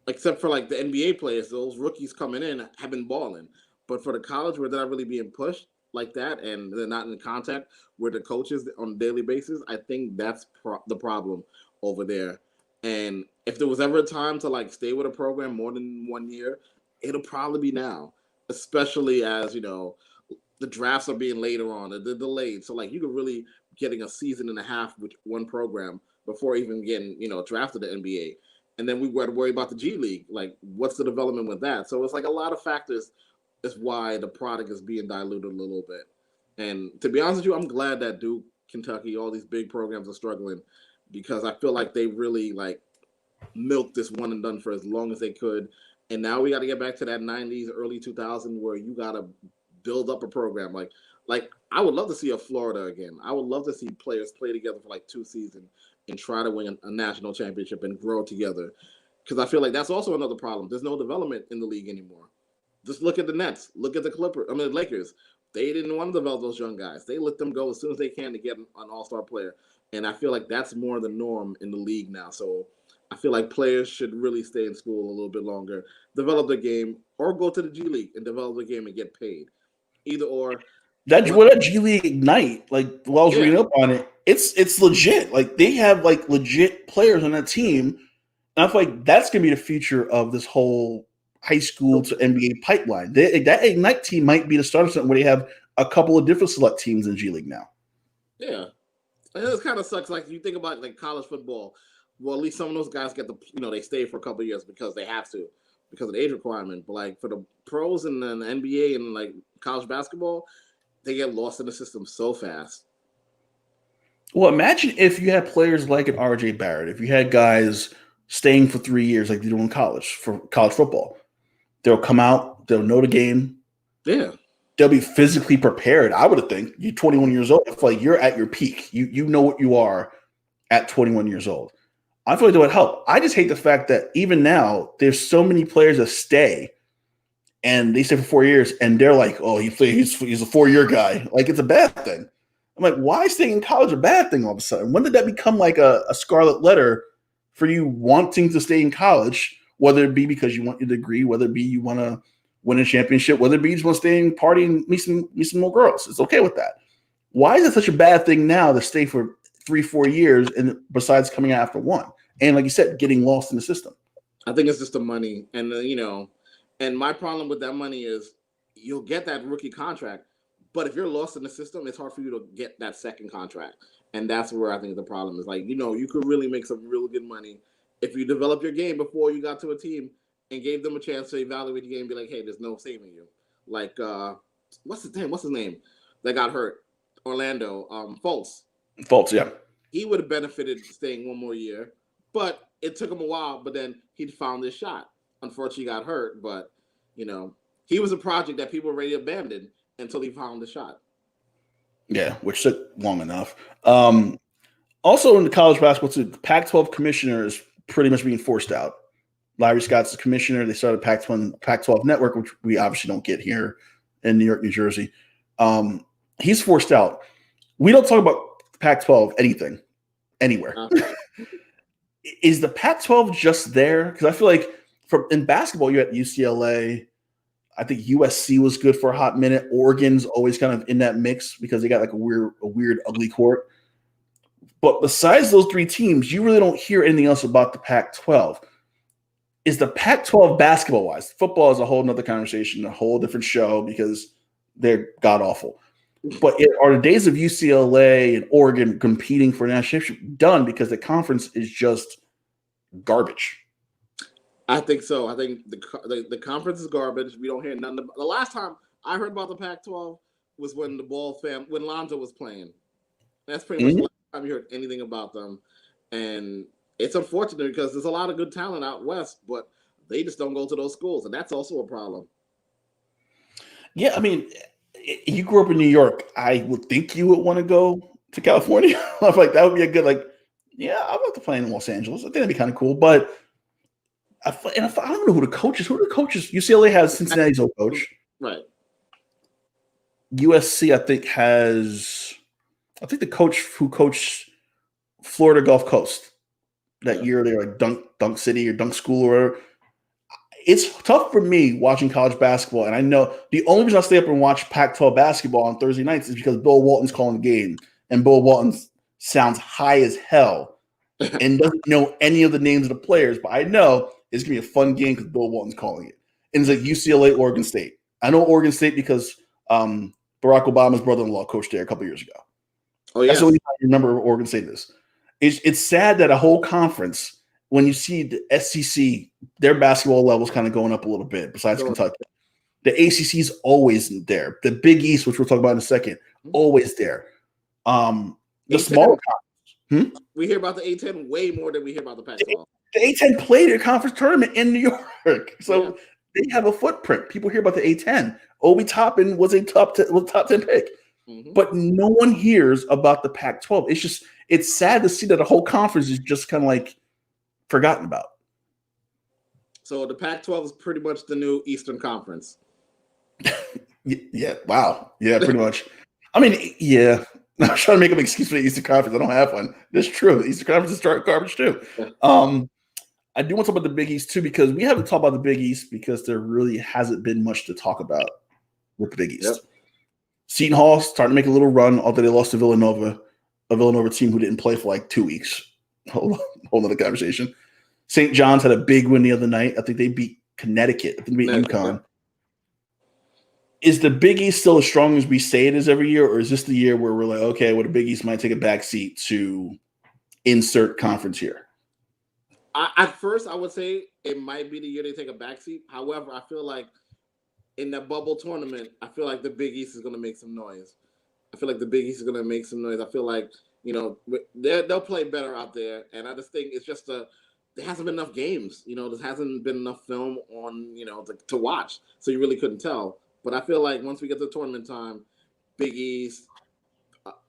Except for the NBA players, those rookies coming in have been balling. But for the college where they're not really being pushed like that and they're not in contact with the coaches on a daily basis, I think that's the problem over there. And if there was ever a time to stay with a program more than 1 year, it'll probably be now, especially as, the drafts are being later on, they're delayed. So you could really getting a season and a half with one program before even getting, drafted to the NBA. And then we got to worry about the G League. What's the development with that? So it's a lot of factors is why the product is being diluted a little bit. And to be honest with you, I'm glad that Duke, Kentucky, all these big programs are struggling because I feel like they really milked this one and done for as long as they could. And now we got to get back to that 90s, early 2000s where you got to build up a program. I would love to see a Florida again. I would love to see players play together for 2 seasons and try to win a national championship and grow together. Because I feel like that's also another problem. There's no development in the league anymore. Just look at the Nets. Look at the Lakers. They didn't want to develop those young guys. They let them go as soon as they can to get an all-star player. And I feel like that's more the norm in the league now. So I feel like players should really stay in school a little bit longer, develop their game, or go to the G League and develop the game and get paid. Either or. That G League Ignite, while I was reading up on it, it's legit. They have legit players on that team. And I feel like that's gonna be the future of this whole high school to NBA pipeline. That Ignite team might be the start of something where they have a couple of different select teams in G League now. Yeah. It kind of sucks. You think about college football. Well, at least some of those guys get they stay for a couple of years because they have to, because of the age requirement. But for the pros and then the NBA and college basketball, they get lost in the system so fast. Well, imagine if you had players like an RJ Barrett, if you had guys staying for 3 years like they do in college for college football. They'll come out, They'll know the game. Yeah. They'll be physically prepared. I would think you're 21 years old. I feel like you're at your peak. You know what you are at 21 years old. I feel like that would help. I just hate the fact that even now there's so many players that stay and they stay for 4 years and they're like, oh, he's a 4-year guy. Like it's a bad thing. I'm like, why is staying in college a bad thing all of a sudden? When did that become like a scarlet letter for you wanting to stay in college? Whether it be because you want your degree, whether it be you want to win a championship, whether it be you just want to stay and party and meet some more girls. It's okay with that. Why is it such a bad thing now to stay for 3-4 years and besides coming out after one? And like you said, getting lost in the system. I think it's just the money. And, and my problem with that money is you'll get that rookie contract, but if you're lost in the system, it's hard for you to get that second contract. And that's where I think the problem is. Like, you could really make some real good money if you develop your game before you got to a team and gave them a chance to evaluate the game and be like, hey, there's no saving you. Like, what's his name that got hurt? Orlando, Fultz. Fultz, yeah. He would have benefited staying one more year, but it took him a while, but then he found his shot. Unfortunately, he got hurt, but, he was a project that people already abandoned until he found the shot. Yeah, which took long enough. Also in the college basketball, too, the Pac-12 commissioner is pretty much being forced out. Larry Scott's the commissioner. They started Pac-12 network, which we obviously don't get here in New York, New Jersey. He's forced out. We don't talk about Pac-12 anything, anywhere. Is the Pac-12 just there? Because I feel like in basketball, you're at UCLA. I think USC was good for a hot minute. Oregon's always kind of in that mix because they got like a weird, ugly court. But besides those three teams, you really don't hear anything else about the Pac-12. Is the Pac-12 basketball-wise? Football is a whole nother conversation, a whole different show because they're god-awful. But are the days of UCLA and Oregon competing for a national championship done because the conference is just garbage? I think so. I think the conference is garbage. We don't hear nothing about. The last time I heard about the Pac-12 was when when Lonzo was playing. That's pretty much the last time you heard anything about them. And it's unfortunate because there's a lot of good talent out west, but they just don't go to those schools, and that's also a problem. Yeah, I mean, you grew up in New York. I would think you would want to go to California. I'm like, that would be a good, I'd love to play in Los Angeles. I think that'd be kind of cool. But I don't know who the coach is. Who are the coaches? UCLA has Cincinnati's old coach. Right. USC, I think the coach who coached Florida Gulf Coast that year, they were like Dunk City or Dunk School or whatever. It's tough for me watching college basketball, and I know the only reason I stay up and watch Pac-12 basketball on Thursday nights is because Bill Walton's calling the game, and Bill Walton sounds high as hell and doesn't know any of the names of the players, but I know it's going to be a fun game because Bill Walton's calling it. And it's like UCLA, Oregon State. I know Oregon State because Barack Obama's brother-in-law coached there a couple years ago. Oh, yeah. That's the only time I remember where Oregon State is. It's sad that a whole conference, when you see the SEC, their basketball levels kind of going up a little bit besides Kentucky. The ACC is always there. The Big East, which we'll talk about in a second, always there. The smaller conference. We hear about the A-10 way more than we hear about the Pac-12. The A-10 played a conference tournament in New York. So they have a footprint. People hear about the A-10. Obi Toppin was a top 10 pick. But no one hears about the Pac-12. It's sad to see that the whole conference is just kind of like forgotten about. So the Pac-12 is pretty much the new Eastern Conference. Yeah. Wow. Yeah, pretty much. I mean, yeah. I'm trying to make an excuse for the Eastern Conference. I don't have one. That's true. The Eastern Conference is garbage too. I do want to talk about the Big East too because we haven't talked about the Big East because there really hasn't been much to talk about with the Big East. Yep. Seton Hall starting to make a little run, although they lost to Villanova, a Villanova team who didn't play for like 2 weeks. Whole other conversation. St. John's had a big win the other night. I think they beat Connecticut. I think they beat UConn. Is the Big East still as strong as we say it is every year, or is this the year where we're like, okay, well, the Big East might take a back seat to insert conference here? At first, I would say it might be the year they take a back seat. However, I feel like in that bubble tournament, I feel like the Big East is going to make some noise. I feel like I feel like, they'll play better out there. And I just think it's just there hasn't been enough games. There hasn't been enough film on, to watch. So you really couldn't tell. But I feel like once we get to tournament time, Big East,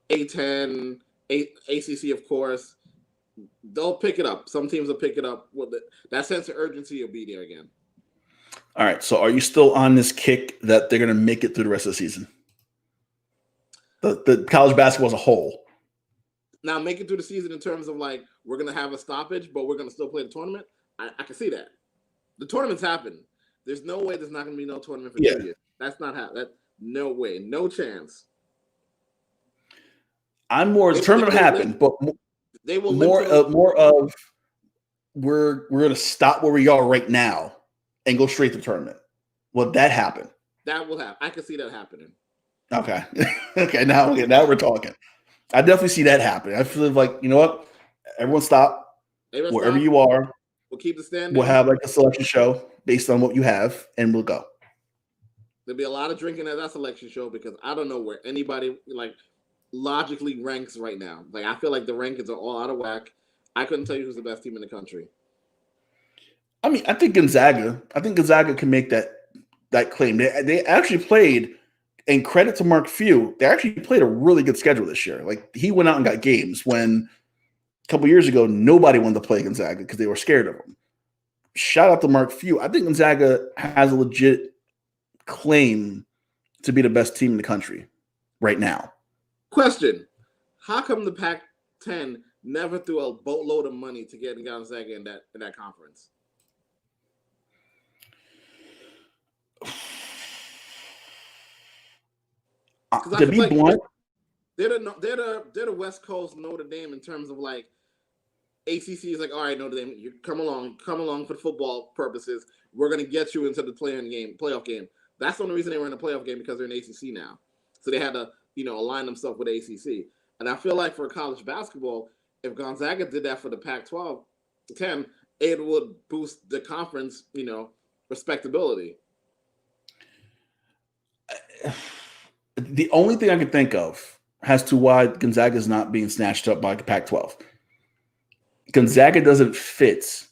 A10, ACC, of course, they'll pick it up. Some teams will pick it up. That sense of urgency will be there again. All right. So are you still on this kick that they're going to make it through the rest of the season? The college basketball as a whole. Now, make it through the season in terms of like, we're going to have a stoppage, but we're going to still play the tournament. I can see that. The tournaments happen. There's no way there's not going to be no tournament for 2 years. That's not happening. No way. No chance. I'm more, the tournament happened, but they will more of we're going to stop where we are right now and go straight to the tournament. Will that happen? That will happen. I can see that happening. Okay. Okay. Now we're talking. I definitely see that happening. I feel like, you know what? Everyone stop. Wherever you are. We'll keep the standing. We'll have like a selection show based on what you have, and we'll go. There'll be a lot of drinking at that selection show because I don't know where anybody like logically ranks right now. Like I feel like the rankings are all out of whack. I couldn't tell you who's the best team in the country. I mean, I think Gonzaga can make that claim. They actually played, and credit to Mark Few, they actually played a really good schedule this year. Like he went out and got games when a couple years ago nobody wanted to play Gonzaga because they were scared of him. Shout out to Mark Few. I think Gonzaga has a legit claim to be the best team in the country right now. Question: how come the Pac-10 never threw a boatload of money to get Gonzaga in that conference? To be blunt, they're the West Coast Notre Dame in terms of like ACC is like, all right, Notre Dame, you come along for football purposes. We're gonna get you into the playoff game. That's the only reason they were in the playoff game because they're in ACC now. So they had to, align themselves with ACC. And I feel like for college basketball, if Gonzaga did that for the Pac-12 10, it would boost the conference, respectability. The only thing I can think of as to why Gonzaga is not being snatched up by the Pac-12. Gonzaga doesn't fit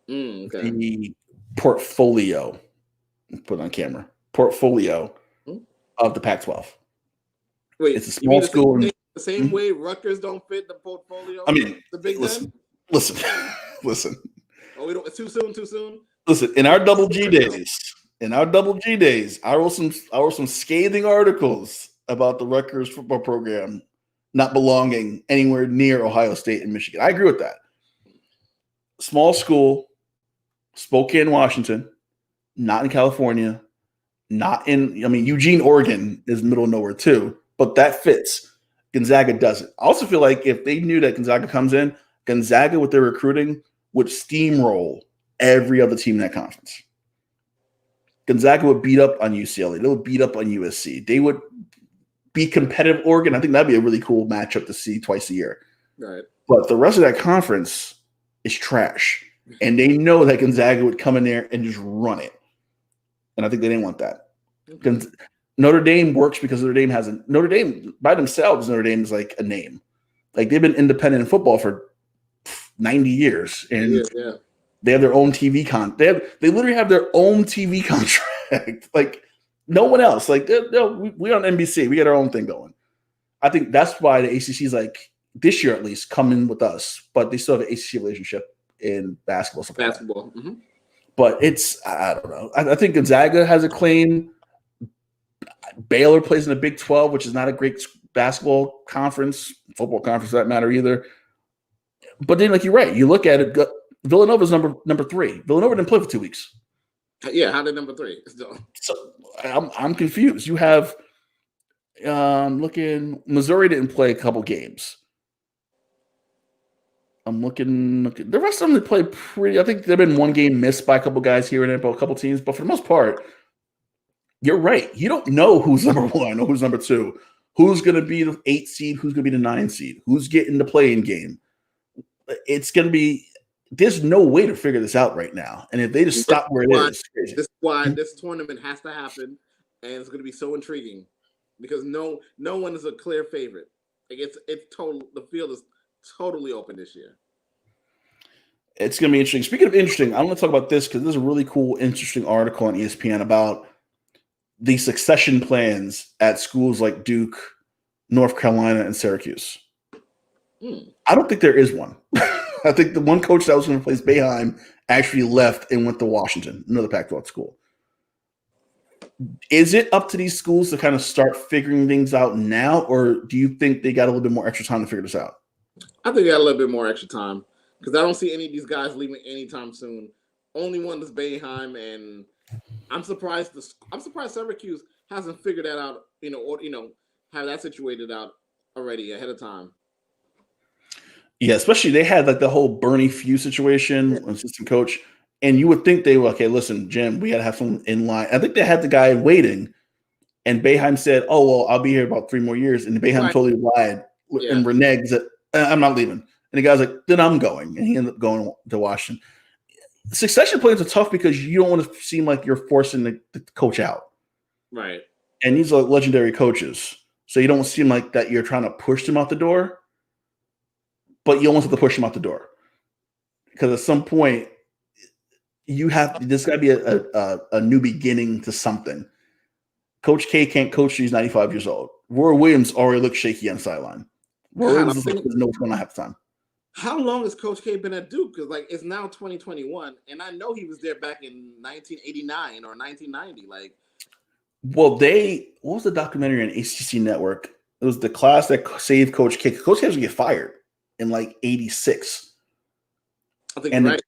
the portfolio. Put on camera. Portfolio of the Pac-12. Wait, it's a small school. The same way Rutgers don't fit the portfolio. I mean, the Big listen. Oh, it's too soon. Listen, in our double G days, I wrote some scathing articles about the Rutgers football program not belonging anywhere near Ohio State and Michigan. I agree with that. Small school, Spokane, Washington, not in California, Eugene, Oregon is middle of nowhere too, but that fits. Gonzaga doesn't. I also feel like if they knew that Gonzaga comes in, Gonzaga with their recruiting would steamroll every other team in that conference. Gonzaga would beat up on UCLA. They would beat up on USC. They would be competitive. Oregon, I think that'd be a really cool matchup to see twice a year. Right. But the rest of that conference is trash. And they know that Gonzaga would come in there and just run it. And I think they didn't want that. Okay. Notre Dame works because Notre Dame by themselves, Notre Dame is like a name. Like they've been independent in football for 90 years. And they have their own TV they literally have their own TV contract. Like no one else. Like we're on NBC. We got our own thing going. I think that's why the ACC is like this year at least coming with us, but they still have an ACC relationship in basketball. Mm-hmm. But I don't know. I think Gonzaga has a claim. Baylor plays in the Big 12, which is not a great basketball conference, football conference for that matter either. But then, like you're right, you look at it. Villanova's number 3. Villanova didn't play for 2 weeks. Yeah, how did number 3? So I'm confused. You have Missouri didn't play a couple games. I'm looking. The rest of them play pretty. I think there've been one game missed by a couple guys here and there, but a couple teams. But for the most part, you're right. You don't know who's number 1 or who's number 2. Who's going to be the 8 seed? Who's going to be the 9 seed? Who's getting the play-in game? It's going to be. There's no way to figure this out right now. And if they just stop where it is, this is why this tournament has to happen, and it's going to be so intriguing because no one is a clear favorite. Like it's total. The field is totally open this year. It's going to be interesting. Speaking of interesting, I want to talk about this because there's a really cool, interesting article on ESPN about the succession plans at schools like Duke, North Carolina, and Syracuse. I don't think there is one. I think the one coach that was going to replace Boeheim actually left and went to Washington, another Pac-12 school. Is it up to these schools to kind of start figuring things out now, or do you think they got a little bit more extra time to figure this out? I think they got a little bit more extra time because I don't see any of these guys leaving anytime soon. Only one is Boeheim, and I'm surprised. I'm surprised Syracuse hasn't figured that out. Or have that situated out already ahead of time. Yeah, especially they had like the whole Bernie Few situation, assistant coach, and you would think they were okay. Listen, Jim, we got to have someone in line. I think they had the guy waiting, and Boeheim said, "Oh well, I'll be here about 3 more years," and Boeheim totally lied and reneged that I'm not leaving. And the guy's like, "Then I'm going," and he ended up going to Washington. Succession plans are tough because you don't want to seem like you're forcing the coach out, right? And these are legendary coaches, so you don't seem like that you're trying to push them out the door. But you almost have to push them out the door because at some point there's got to be a new beginning to something. Coach K can't coach. He's 95 years old. Roy Williams already looks shaky on the sideline. Roy Williams doesn't know what's going on half the time. How long has Coach K been at Duke? Because it's now 2021, and I know he was there back in 1989 or 1990. Well, what was the documentary on HTC Network? It was the class that saved Coach K. Coach K was going to get fired in 86. I think and right.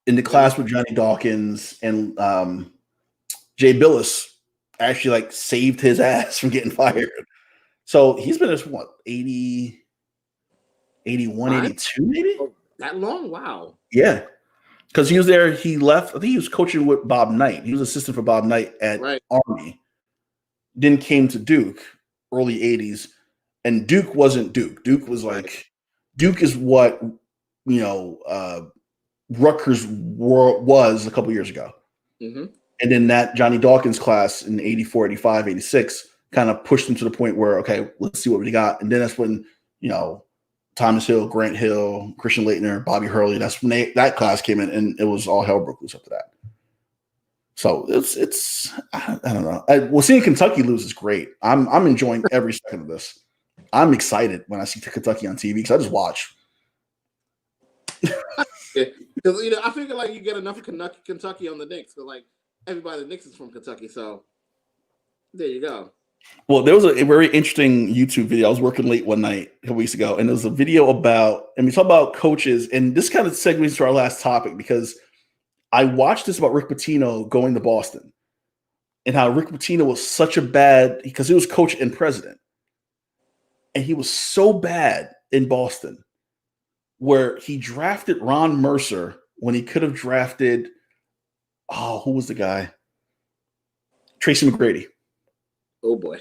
In the class with Johnny Dawkins and Jay Billis actually saved his ass from getting fired. So he's been at 80, 81, 82 maybe? Oh, that long? Wow. Yeah. Because he was there, he left. I think he was coaching with Bob Knight. He was assistant for Bob Knight at Army. Then came to Duke, early 80s. And Duke wasn't Duke. Duke was Duke is what, Rutgers was a couple years ago. Mm-hmm. And then that Johnny Dawkins class in 84, 85, 86 kind of pushed them to the point where, okay, let's see what we got. And then that's when, Thomas Hill, Grant Hill, Christian Laettner, Bobby Hurley, that's when that class came in and it was all hell broke loose after that. So it's I don't know. Seeing Kentucky lose is great. I'm enjoying every second of this. I'm excited when I see Kentucky on TV because I just watch. Because I figure you get enough of Kentucky on the Knicks, but everybody in the Knicks is from Kentucky, so there you go. Well, there was a very interesting YouTube video. I was working late one night a couple weeks ago, and there was a video we talk about coaches, and this kind of segues to our last topic because I watched this about Rick Pitino going to Boston and how Rick Pitino was such a bad because he was coach and president, and he was so bad in Boston where he drafted Ron Mercer when he could have drafted, who was the guy? Tracy McGrady. Oh, boy.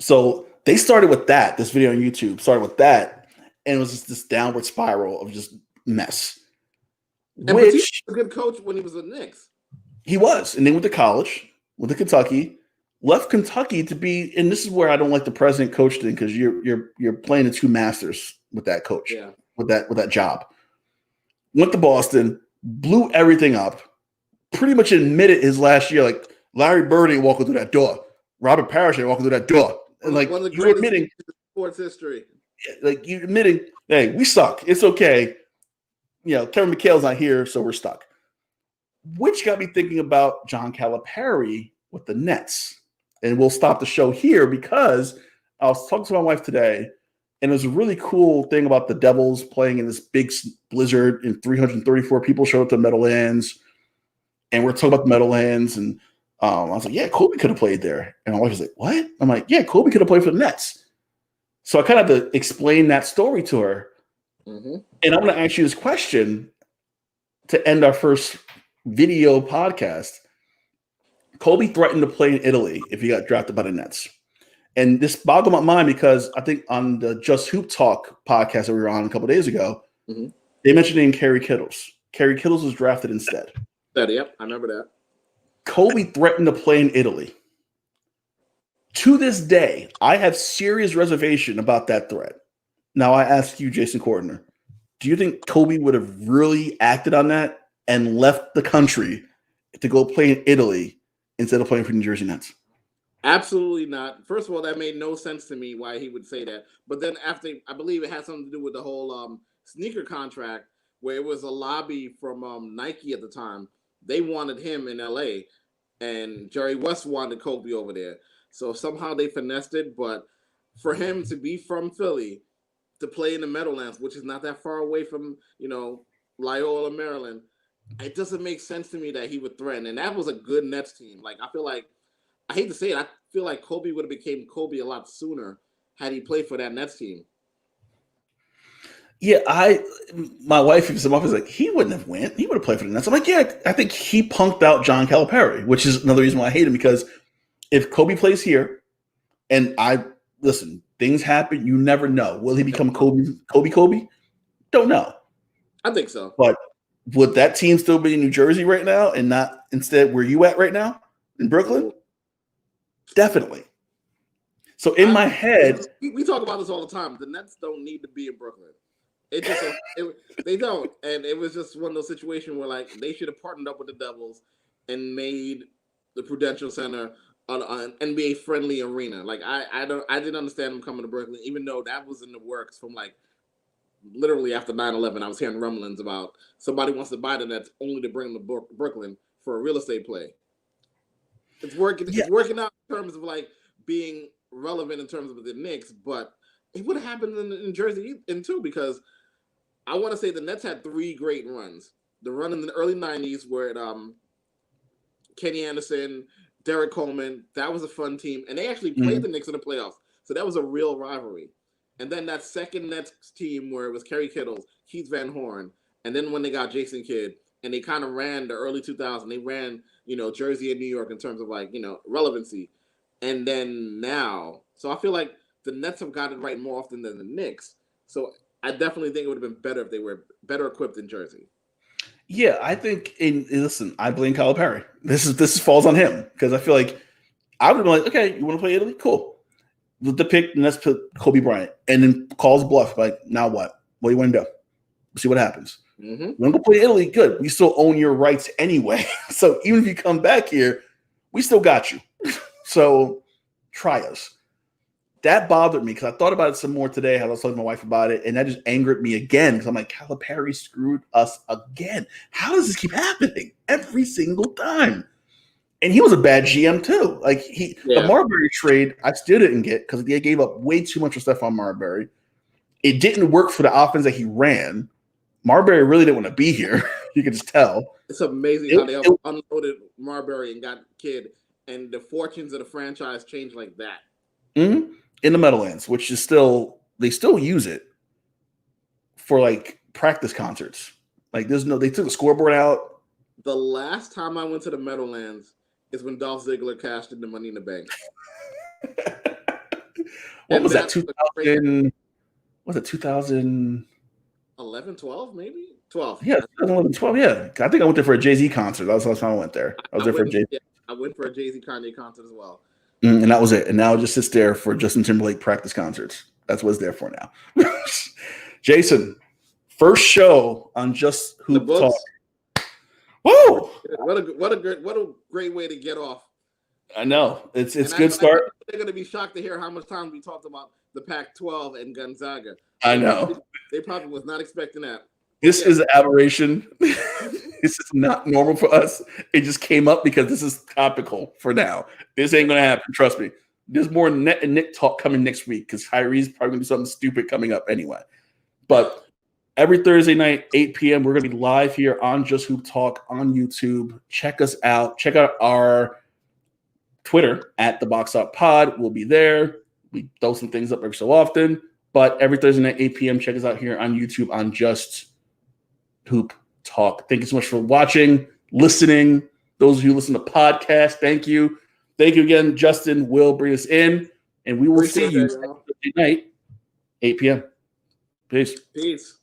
So they started with that. This video on YouTube started with that, and it was just this downward spiral of just mess. And Pitino was a good coach when he was at Knicks. He was, and then went to college, went to Kentucky, left Kentucky to be, and this is where I don't like the president coach thing because you're playing the two masters with that coach, with that job. Went to Boston, blew everything up, pretty much admitted his last year, Larry Bird ain't walking through that door. Robert Parrish ain't walking through that door. And one of the you're admitting sports history. You're admitting, hey, we suck. It's okay. Kevin McHale's not here, so we're stuck. Which got me thinking about John Calipari with the Nets. And we'll stop the show here because I was talking to my wife today, and there's a really cool thing about the Devils playing in this big blizzard, and 334 people showed up to Meadowlands. And we're talking about the Meadowlands, and I was like, yeah, Kobe could have played there. And my wife was like, what? I'm like, yeah, Kobe could have played for the Nets. So I kind of had to explain that story to her. Mm-hmm. And I'm going to ask you this question to end our first video podcast. Kobe threatened to play in Italy if he got drafted by the Nets. And this boggled my mind because I think on the Just Hoop Talk podcast that we were on a couple of days ago, they mentioned the name Kerry Kittles. Kerry Kittles was drafted instead. Yep, I remember that. Kobe threatened to play in Italy. To this day, I have serious reservation about that threat. Now I ask you, Jason Cordner, do you think Kobe would have really acted on that and left the country to go play in Italy instead of playing for the New Jersey Nets? Absolutely not. First of all, that made no sense to me why he would say that. But then after, I believe it had something to do with the whole sneaker contract, where it was a lobby from Nike at the time. They wanted him in LA, and Jerry West wanted Kobe over there. So somehow they finessed it. But for him to be from Philly, to play in the Meadowlands, which is not that far away from, Loyola, Maryland, it doesn't make sense to me that he would threaten. And that was a good Nets team. Like, I feel like, I hate to say it, I feel like Kobe would have became Kobe a lot sooner had he played for that Nets team. Yeah, my wife was like, he wouldn't have went. He would have played for the Nets. I'm like, yeah, I think he punked out John Calipari, which is another reason why I hate him, because if Kobe plays here, and listen, things happen, you never know. Will he become Kobe? Don't know. I think so. But would that team still be in New Jersey right now and not instead where you at right now in Brooklyn? Definitely. So in my head, we talk about this all the time. The Nets don't need to be in Brooklyn. They don't, and it was just one of those situations where like they should have partnered up with the Devils and made the Prudential Center an NBA friendly arena. Like I didn't understand them coming to Brooklyn, even though that was in the works from like literally after 9/11. I was hearing rumblings about somebody wants to buy the Nets only to bring them to Brooklyn for a real estate play. It's working. Yeah. It's working out in terms of like being relevant in terms of the Knicks, but it would have happened in Jersey too, because I want to say the Nets had 3 great runs. The run in the early 90s where Kenny Anderson, Derek Coleman, that was a fun team. And they actually played the Knicks in the playoffs. So that was a real rivalry. And then that second Nets team where it was Kerry Kittles, Keith Van Horn, and then when they got Jason Kidd, and they kind of ran the early 2000s, they ran, Jersey and New York in terms of like, relevancy. And then now, so I feel like the Nets have got it right more often than the Knicks. So I definitely think it would have been better if they were better equipped in Jersey. Yeah, I think. Listen, I blame Calipari. This falls on him, because I feel like I would have been like, okay, you want to play Italy? Cool. The pick, and let's put Kobe Bryant, and then calls bluff. Like, now what? What do you want to do? See what happens. Mm-hmm. You want to go play Italy? Good. We still own your rights anyway. So even if you come back here, we still got you. So try us. That bothered me, because I thought about it some more today. I was talking to my wife about it, and that just angered me again, because I'm like, Calipari screwed us again. How does this keep happening every single time? And he was a bad GM too. Like the Marbury trade, I still didn't get, because they gave up way too much of stuff on Marbury. It didn't work for the offense that he ran. Marbury really didn't want to be here. You can just tell. It's amazing how they unloaded Marbury and got Kidd, and the fortunes of the franchise changed like that. Mm-hmm. In the Meadowlands, which is they still use it for like practice concerts. Like they took the scoreboard out. The last time I went to the Meadowlands is when Dolph Ziggler cashed in the Money in the Bank. What was that? 2000? Was it 2011, 12, maybe 12? Yeah, 2011, 12. Yeah, I think I went there for a Jay-Z concert. That was the last time I went there. I went for a Jay-Z. Yeah, I went for a Jay-Z Kanye concert as well. And that was it. And now it just sits there for Justin Timberlake practice concerts. That's what it's there for now. Jason, first show on Just Hoop Talk. Woo! What a great way to get off. I know. It's good start. They're going to be shocked to hear how much time we talked about the Pac-12 and Gonzaga. I know. They probably was not expecting that. This is an aberration. This is not normal for us. It just came up because this is topical for now. This ain't going to happen. Trust me. There's more Net and Nick talk coming next week, because Kyrie's probably going to do something stupid coming up anyway. But every Thursday night, 8 p.m., we're going to be live here on Just Hoop Talk on YouTube. Check us out. Check out our Twitter at the Box Out Pod. We'll be there. We throw some things up every so often. But every Thursday night, 8 p.m., check us out here on YouTube on Just Hoop Talk. Thank you so much for watching, listening. Those of you who listen to podcasts, thank you. Thank you again. Justin will bring us in, and we will see you Thursday night, 8 p.m. Peace. Peace.